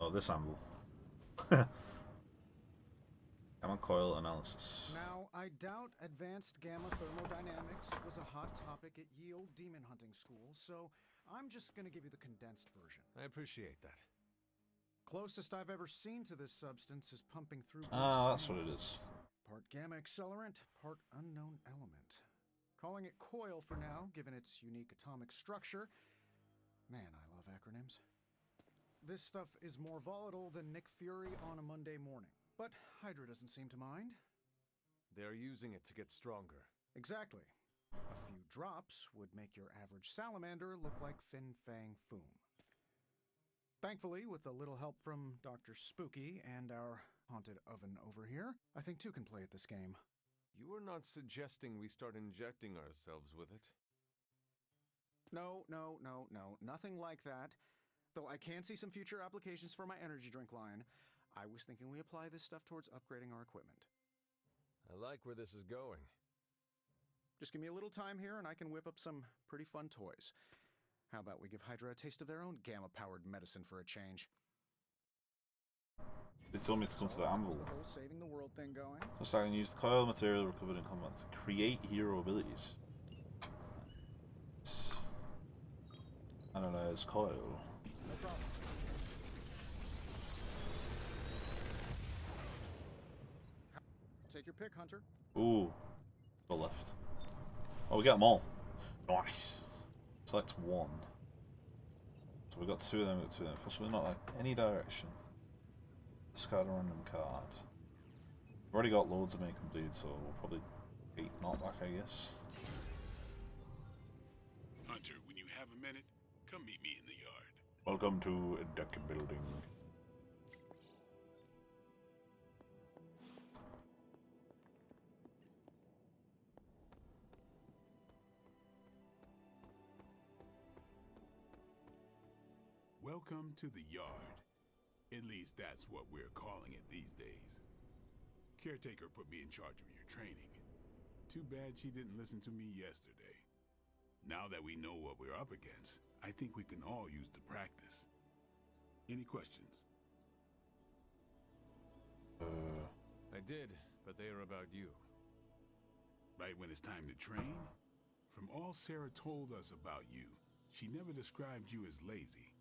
Oh, this anvil. Gamma coil analysis. Now, I doubt advanced gamma thermodynamics was a hot topic at Yield Demon Hunting School, so I'm just gonna give you the condensed version. I appreciate that. Closest I've ever seen to this substance is pumping through. Ah, that's what it is. Part gamma accelerant, part unknown element. Calling it coil for now, given its unique atomic structure. Man, I love acronyms. This stuff is more volatile than Nick Fury on a Monday morning. But Hydra doesn't seem to mind. They're using it to get stronger. Exactly. A few drops would make your average salamander look like Fin Fang Foom. Thankfully, with a little help from Dr. Spooky and our haunted oven over here, I think two can play at this game. You are not suggesting we start injecting ourselves with it? No, nothing like that. Though I can see some future applications for my energy drink line. I was thinking we apply this stuff towards upgrading our equipment. I like where this is going. Just give me a little time here and I can whip up some pretty fun toys. How about we give Hydra a taste of their own gamma-powered medicine for a change? They told me to come to the anvil. The whole saving the world thing going. So I can use the coil material recovered in combat to create hero abilities. Analyze coil. No problem. Take your pick, Hunter. Ooh, go left. Oh, we got them all. Nice. Select one. So we got two of them. Possibly not like any direction. Discard a random card. We've already got loads of make them bleed, so we'll probably beat knockback, I guess. Hunter, when you have a minute, come meet me in the yard. Welcome to deck building. Welcome to the yard. At least that's what we're calling it these days. Caretaker put me in charge of your training. Too bad she didn't listen to me yesterday. Now that we know what we're up against, I think we can all use the practice. Any questions? I did, but they are about you. Right when it's time to train? From all Sarah told us about you, she never described you as lazy.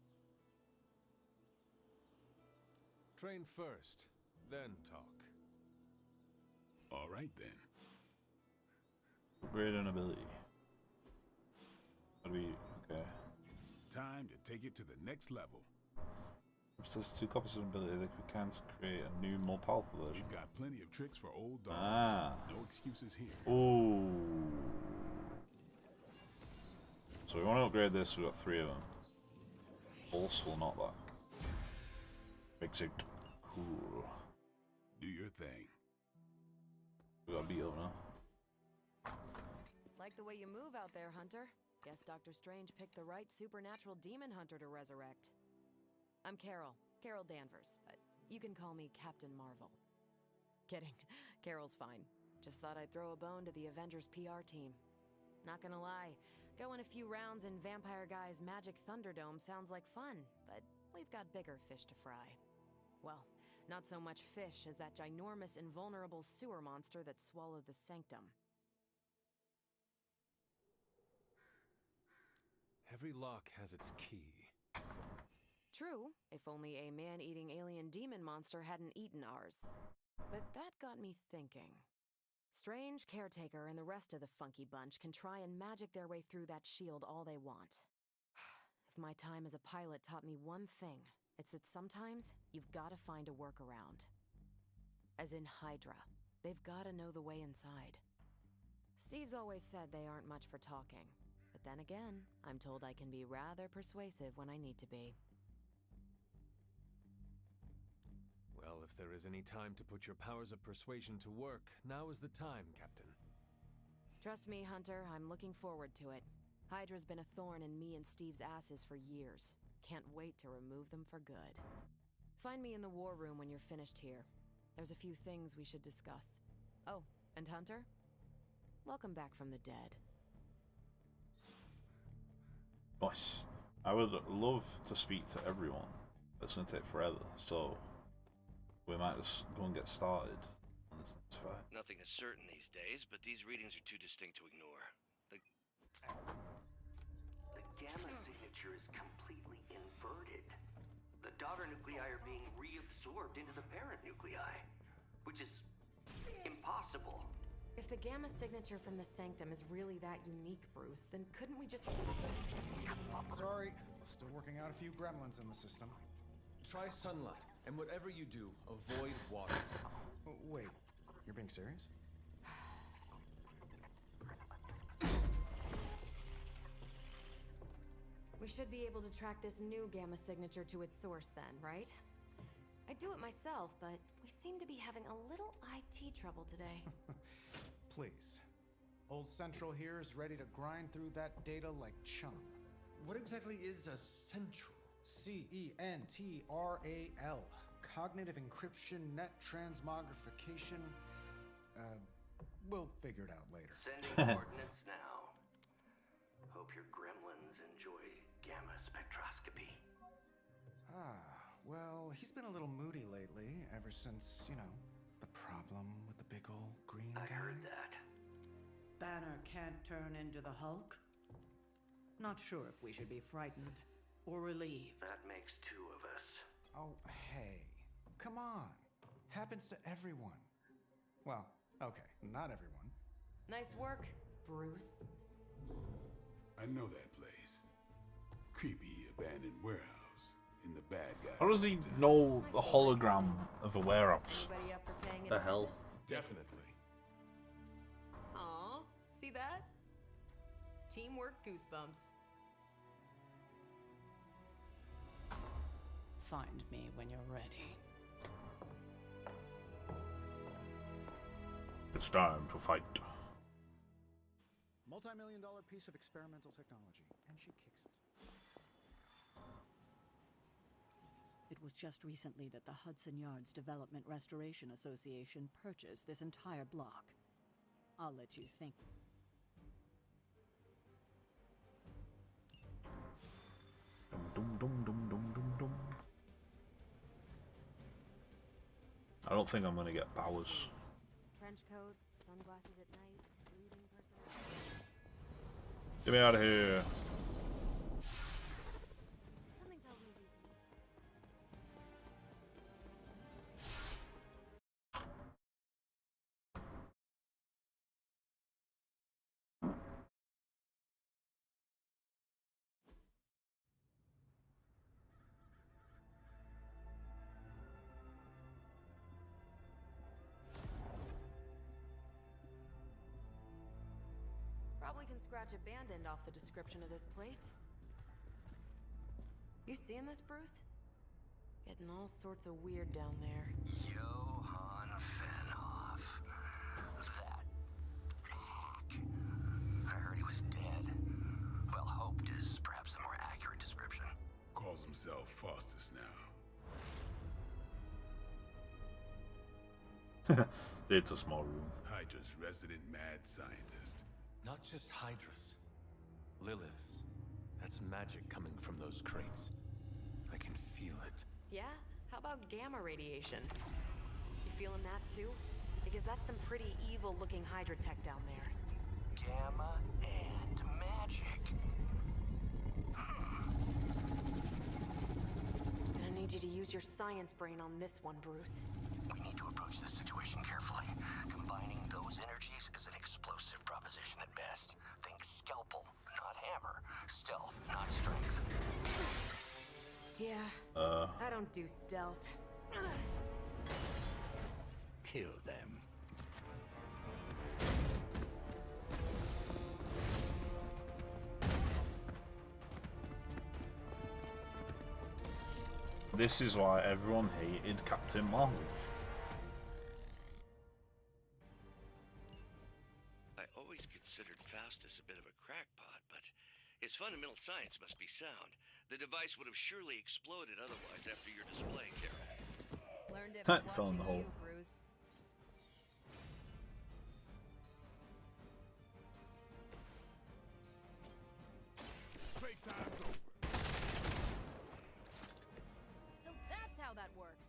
Train first, then talk. All right then. Upgrade an ability. Okay. Time to take it to the next level. Says 2 copies of an ability that we can create a new, more powerful version. We've got plenty of tricks for old dogs. No excuses here. Ooh. So we want to upgrade this. We've got 3 of them. Forceful knockback. Makes it cool. Do your thing. We got beat up now. Like the way you move out there, Hunter. Guess Dr. Strange picked the right supernatural demon hunter to resurrect. I'm Carol Danvers, but you can call me Captain Marvel. Kidding, Carol's fine. Just thought I'd throw a bone to the Avengers PR team. Not gonna lie, going a few rounds in Vampire Guy's Magic Thunderdome sounds like fun, but we've got bigger fish to fry. Well, not so much fish as that ginormous invulnerable sewer monster that swallowed the Sanctum. Every lock has its key. True, if only a man-eating alien demon monster hadn't eaten ours. But that got me thinking. Strange, Caretaker, and the rest of the funky bunch can try and magic their way through that shield all they want. If my time as a pilot taught me one thing, it's that sometimes you've gotta find a workaround. As in Hydra. They've gotta know the way inside. Steve's always said they aren't much for talking. But then again, I'm told I can be rather persuasive when I need to be. Well, if there is any time to put your powers of persuasion to work, now is the time, Captain. Trust me, Hunter, I'm looking forward to it. Hydra's been a thorn in me and Steve's asses for years. Can't wait to remove them for good. Find me in the war room when you're finished here. There's a few things we should discuss. Oh, and Hunter? Welcome back from the dead. Nice. I would love to speak to everyone. It's going to take forever, so we might just go and get started on this next fight. Nothing is certain these days, but these readings are too distinct to ignore. The gamma signature is completely inverted. The daughter nuclei are being reabsorbed into the parent nuclei, which is impossible. If the gamma signature from the Sanctum is really that unique, Bruce, then couldn't we just... Sorry, still working out a few gremlins in the system. Try sunlight, and whatever you do, avoid water. Wait, you're being serious? We should be able to track this new gamma signature to its source then, right? I'd do it myself, but we seem to be having a little IT trouble today. Please. Old Central here is ready to grind through that data like chum. What exactly is a central? CENTRAL. Cognitive encryption, net transmogrification. We'll figure it out later. Sending coordinates now. Hope your gremlins enjoy gamma spectroscopy. Well, he's been a little moody lately, ever since, you know, the problem with the big old green guy. I heard that. Banner can't turn into the Hulk? Not sure if we should be frightened or relieved. That makes two of us. Oh, hey. Come on. Happens to everyone. Well, okay, not everyone. Nice work, Bruce. I know that place. Creepy abandoned warehouse in the bad guy. How does he know the hologram of a warehouse? Anybody up for paying The a hell? Definitely. Aw, see that? Teamwork goosebumps. Find me when you're ready. It's time to fight. Multi-million-dollar piece of experimental technology, and she kicks it. It was just recently that the Hudson Yards Development Restoration Association purchased this entire block. I'll let you think. Dum, dum, dum, dum, dum, dum. I don't think I'm gonna get powers. Trench coat, sunglasses at night, brooding personality. Get me out of here. Something tells me these. Probably can scratch abandoned off the description of this place. You seeing this, Bruce? Getting all sorts of weird down there. Johann Fenhoff. That hack. I heard he was dead. Well, hoped is perhaps a more accurate description. Calls himself Faustus now. It's a small room. Hydra's resident mad scientist. Not just Hydras. Lilith's. That's magic coming from those crates. I can feel it. Yeah? How about gamma radiation? You feeling that too? Because that's some pretty evil-looking Hydra tech down there. Gamma and magic. Gonna need you to use your science brain on this one, Bruce. We need to approach this situation carefully. Combining those energies is an explosive proposition at best. Think scalpel, not hammer. Stealth, not strength. Yeah. I don't do stealth. Kill them. This is why everyone hated Captain Marvel. I always considered Faustus a bit of a crackpot, but his fundamental science must be sound. The device would have surely exploded otherwise after your display, Kara. Learned it Fell from in the watching hole. you, Bruce. Playtime's over. So that's how that works.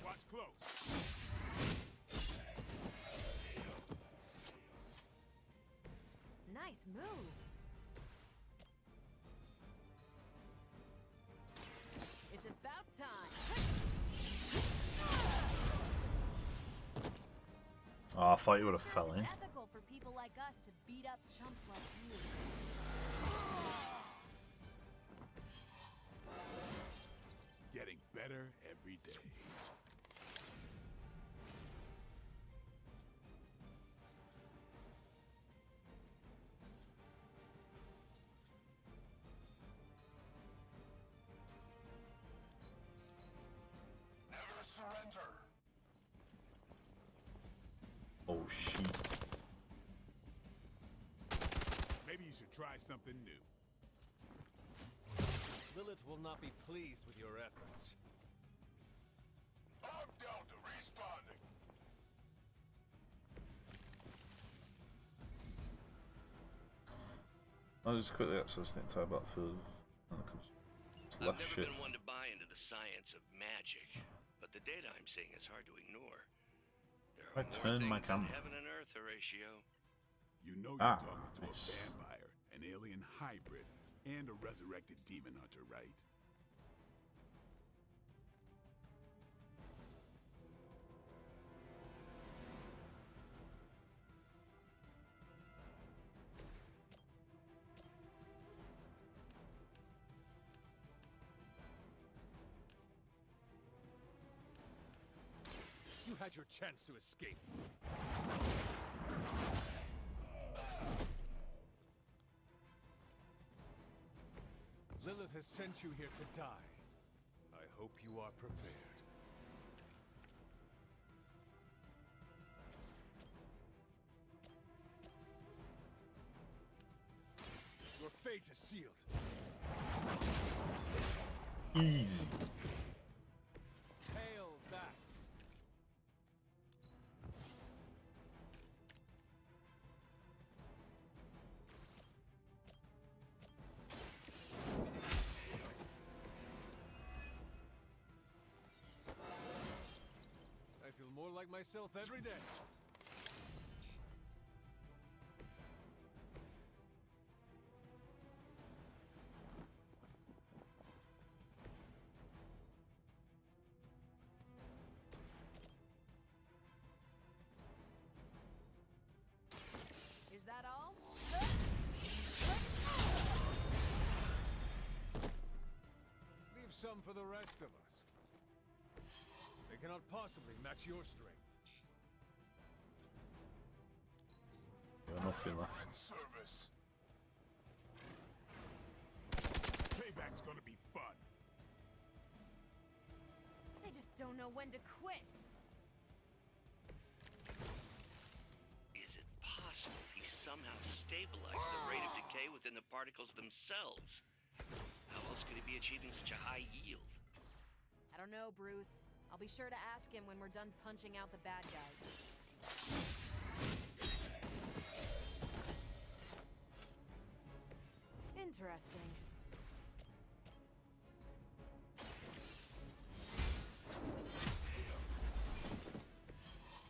Watch close. Nice move. It's about time. Oh, I thought you would have fell in. It's ethical for people like us to beat up chumps like you. Getting better every day. Never surrender. Oh shit. Maybe you should try something new. Lilith will not be pleased with your efforts. I'm down to responding. I'll just quickly access the entire battlefield. And it's I've less never shit. been one to buy into the science of magic, but the data I'm seeing is hard to ignore. There are I turn my more things camera. than heaven and earth, Horatio. You know you're Ah, talking to nice. a vampire, an alien hybrid, and a resurrected demon hunter, right? You had your chance to escape. Lilith has sent you here to die. I hope you are prepared. Your fate is sealed. Easy. Hail that. I feel more like myself every day. Is that all? Leave some for the rest of us. They cannot possibly match your strength. Got nothing left. Service. Payback's gonna be fun. They just don't know when to quit. Is it possible he somehow stabilized the rate of decay within the particles themselves? How else could he be achieving such a high yield? I don't know, Bruce. I'll be sure to ask him when we're done punching out the bad guys. Interesting.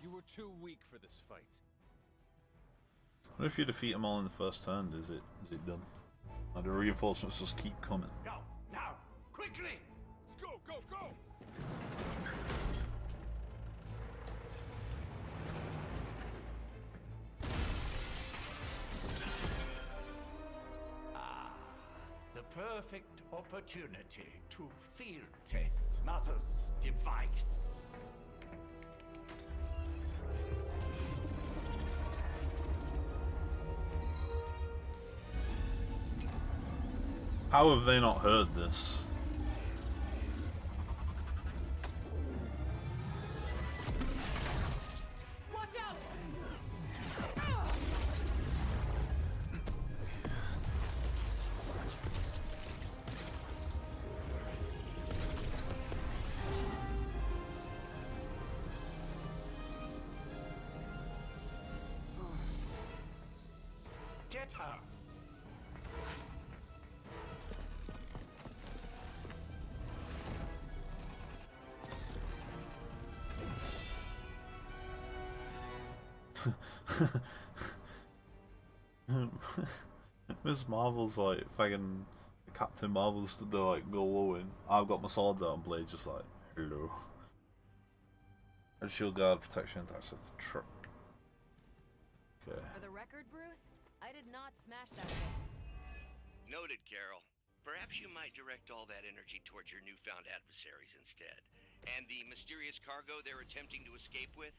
You were too weak for this fight. What if you defeat them all in the first turn? Is it done? Or the reinforcements just keep coming? Go, now, quickly! Let's go, go, go! Ah, the perfect opportunity to field test Mother's device. How have they not heard this? Watch out! Get her! Miss Marvel's like fucking Captain Marvel stood there like glowing. I've got my swords out and Blade's just like, hello. And shield guard protection attached to the truck. Okay. For the record, Bruce, I did not smash that thing. Noted, Carol. Perhaps you might direct all that energy towards your newfound adversaries instead. And the mysterious cargo they're attempting to escape with?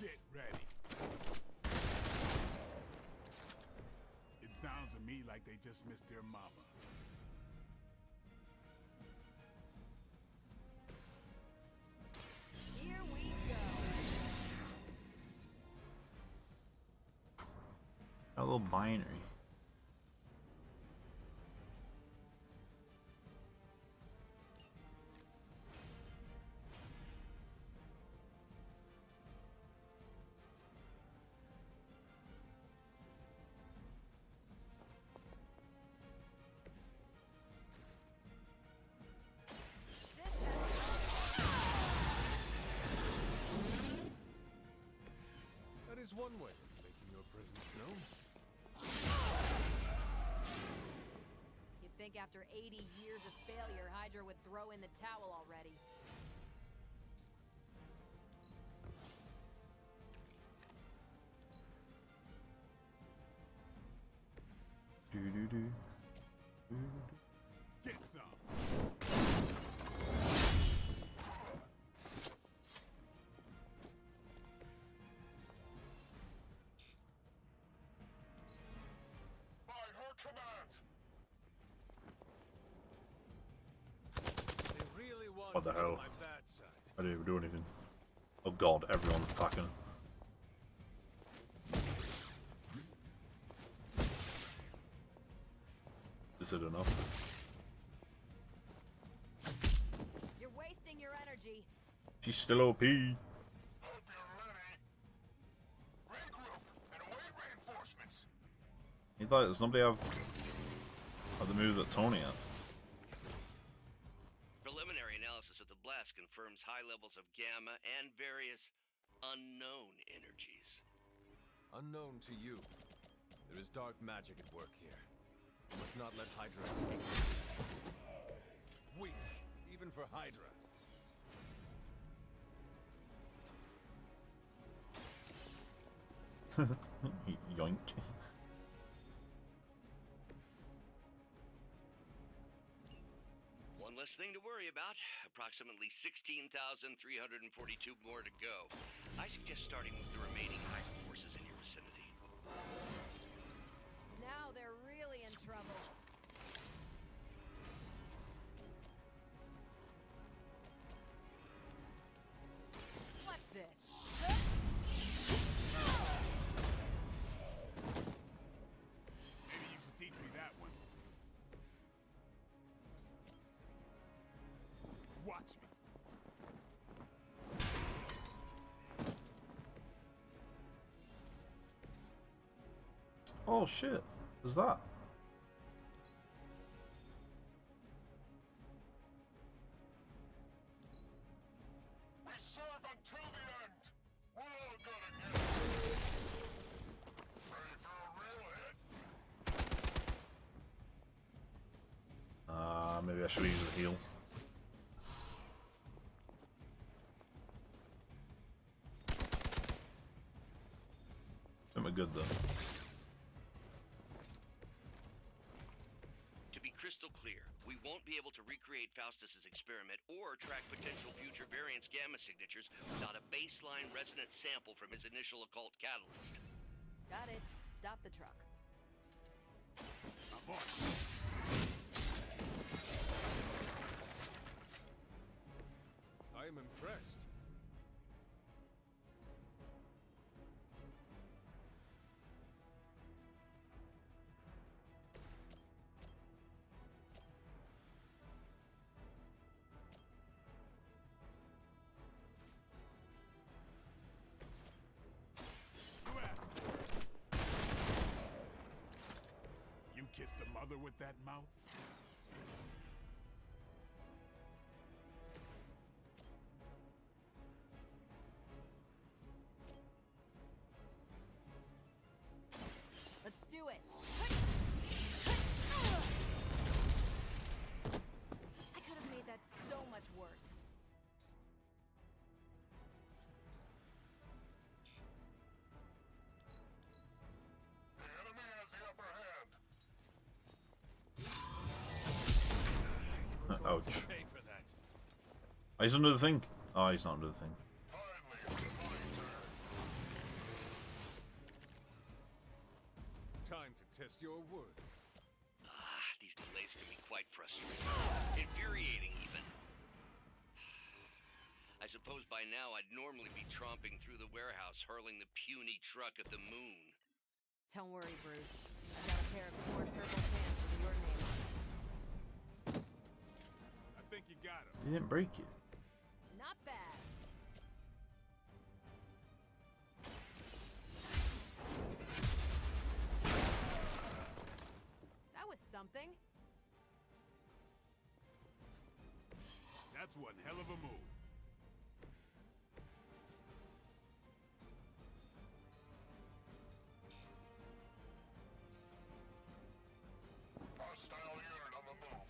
Get ready. It sounds to me like they just missed their mama. Here we go. A little binary. That is one way of making your presence known. You'd think after 80 years of failure, Hydra would throw in the towel already. Get some. By her command. They really want What the to be on hell? my bad side. I didn't even do anything. Oh god, everyone's attacking. Is it enough? You're wasting your energy. She's still OP. Hope you're ready. Regroup and await reinforcements. You thought does nobody have the move that Tony had? Preliminary analysis of the blast confirms high levels of gamma and various unknown energies. Unknown to you, there is dark magic at work here. You must not let Hydra escape. Weak, even for Hydra. Yoink. One less thing to worry about. Approximately 16,342 more to go. I suggest starting with the remaining Hydra forces in your vicinity. Now they're really in trouble. What's this? Maybe you should teach me that one. Watch me. Oh shit. What's that? We serve until the end. We're all gonna get it. Ready for a real hit? Maybe I should use the heal. I think we're good though. To be crystal clear, we won't be able to recreate Faustus's experiment or track potential future variants' gamma signatures without a baseline resonant sample from his initial occult catalyst. Got it. Stop the truck. I am impressed. with that mouth? Let's do it. I could have made that so much worse. The enemy has the upper hand. Ouch. Pay for that. Oh, he's under the thing. Oh, he's not under the thing. Time to test your worth. These delays can be quite frustrating. Infuriating, even. I suppose by now I'd normally be tromping through the warehouse, hurling the puny truck at the moon. Don't worry, Bruce. I've got a pair of torn purple pants with your name on it. I think you got him. He didn't break it. Not bad. That was something. That's one hell of a move. Hostile unit on the move.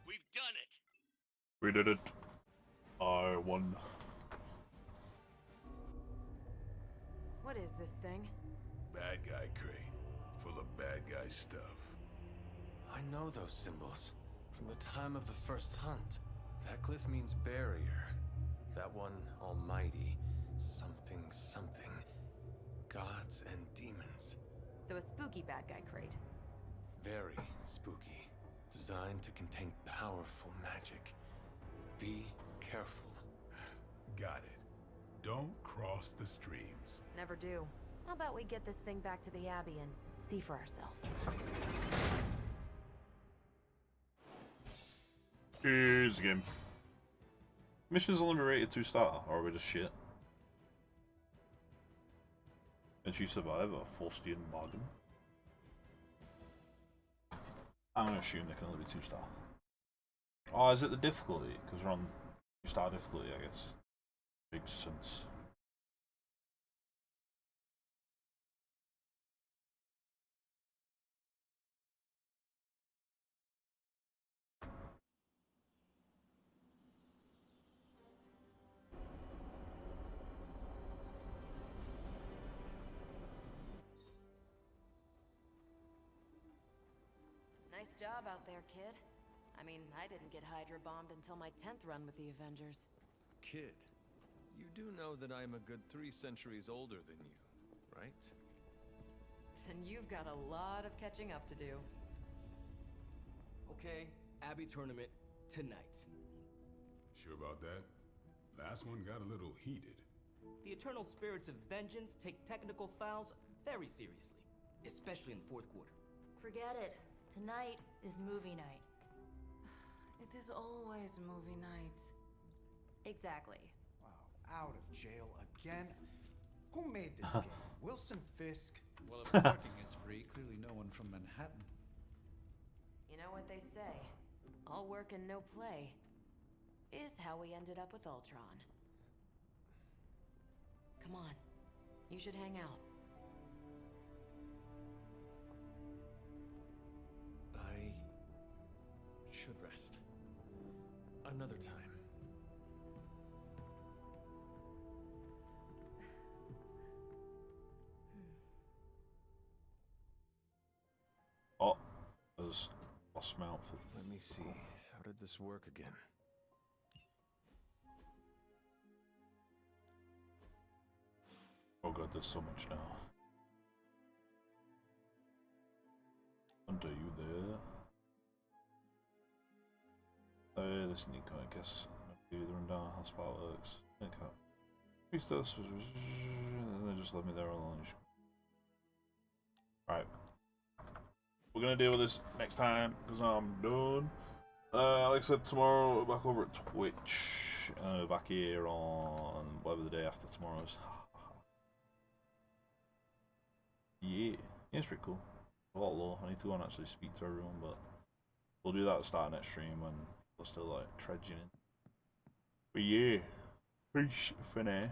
We've done it! We did it. I won. What is this thing? Bad guy crate. Full of bad guy stuff. I know those symbols from the time of the first hunt. That glyph means barrier. That one, almighty. Something, something. Gods and demons. So a spooky bad guy crate. Very spooky. Designed to contain powerful magic. Be careful. Got it. Don't cross the streams. Never do. How about we get this thing back to the Abbey and see for ourselves? Here's the game. Mission's only rated 2-star, or are we just shit? Can she survive a Faustian bargain? I'm gonna assume they can only be 2-star. Oh, is it the difficulty? Because we're on 2-star difficulty, I guess. Makes sense. Nice job out there, kid. I mean, I didn't get Hydra bombed until my 10th run with the Avengers. Kid, you do know that I'm a good 3 centuries older than you, right? Then you've got a lot of catching up to do. Okay, Abbey tournament tonight. Sure about that? Last one got a little heated. The Eternal Spirits of Vengeance take technical fouls very seriously, especially in the fourth quarter. Forget it. Tonight is movie night. It is always movie night. Exactly. Wow, out of jail again? Who made this game? Wilson Fisk? Well, if parking is free, clearly no one from Manhattan. You know what they say? All work and no play is how we ended up with Ultron. Come on, you should hang out. I should rest. Another time. Oh, there's lost my outfit. Let me see. How did this work again? Oh god, there's so much now. Hunter, you there? Oh, this Nico, I guess. Maybe the rundown how spot works. Nico. Fix this, and then just let me there alone. Right. We're gonna deal with this next time because I'm done. Like I said, tomorrow we're back over at Twitch. Back here on whatever the day after tomorrow is. Yeah, it's pretty cool. A lot low. I need to go and actually speak to everyone, but we'll do that at the start of next stream when we're still like trudging in. But yeah, peace for now.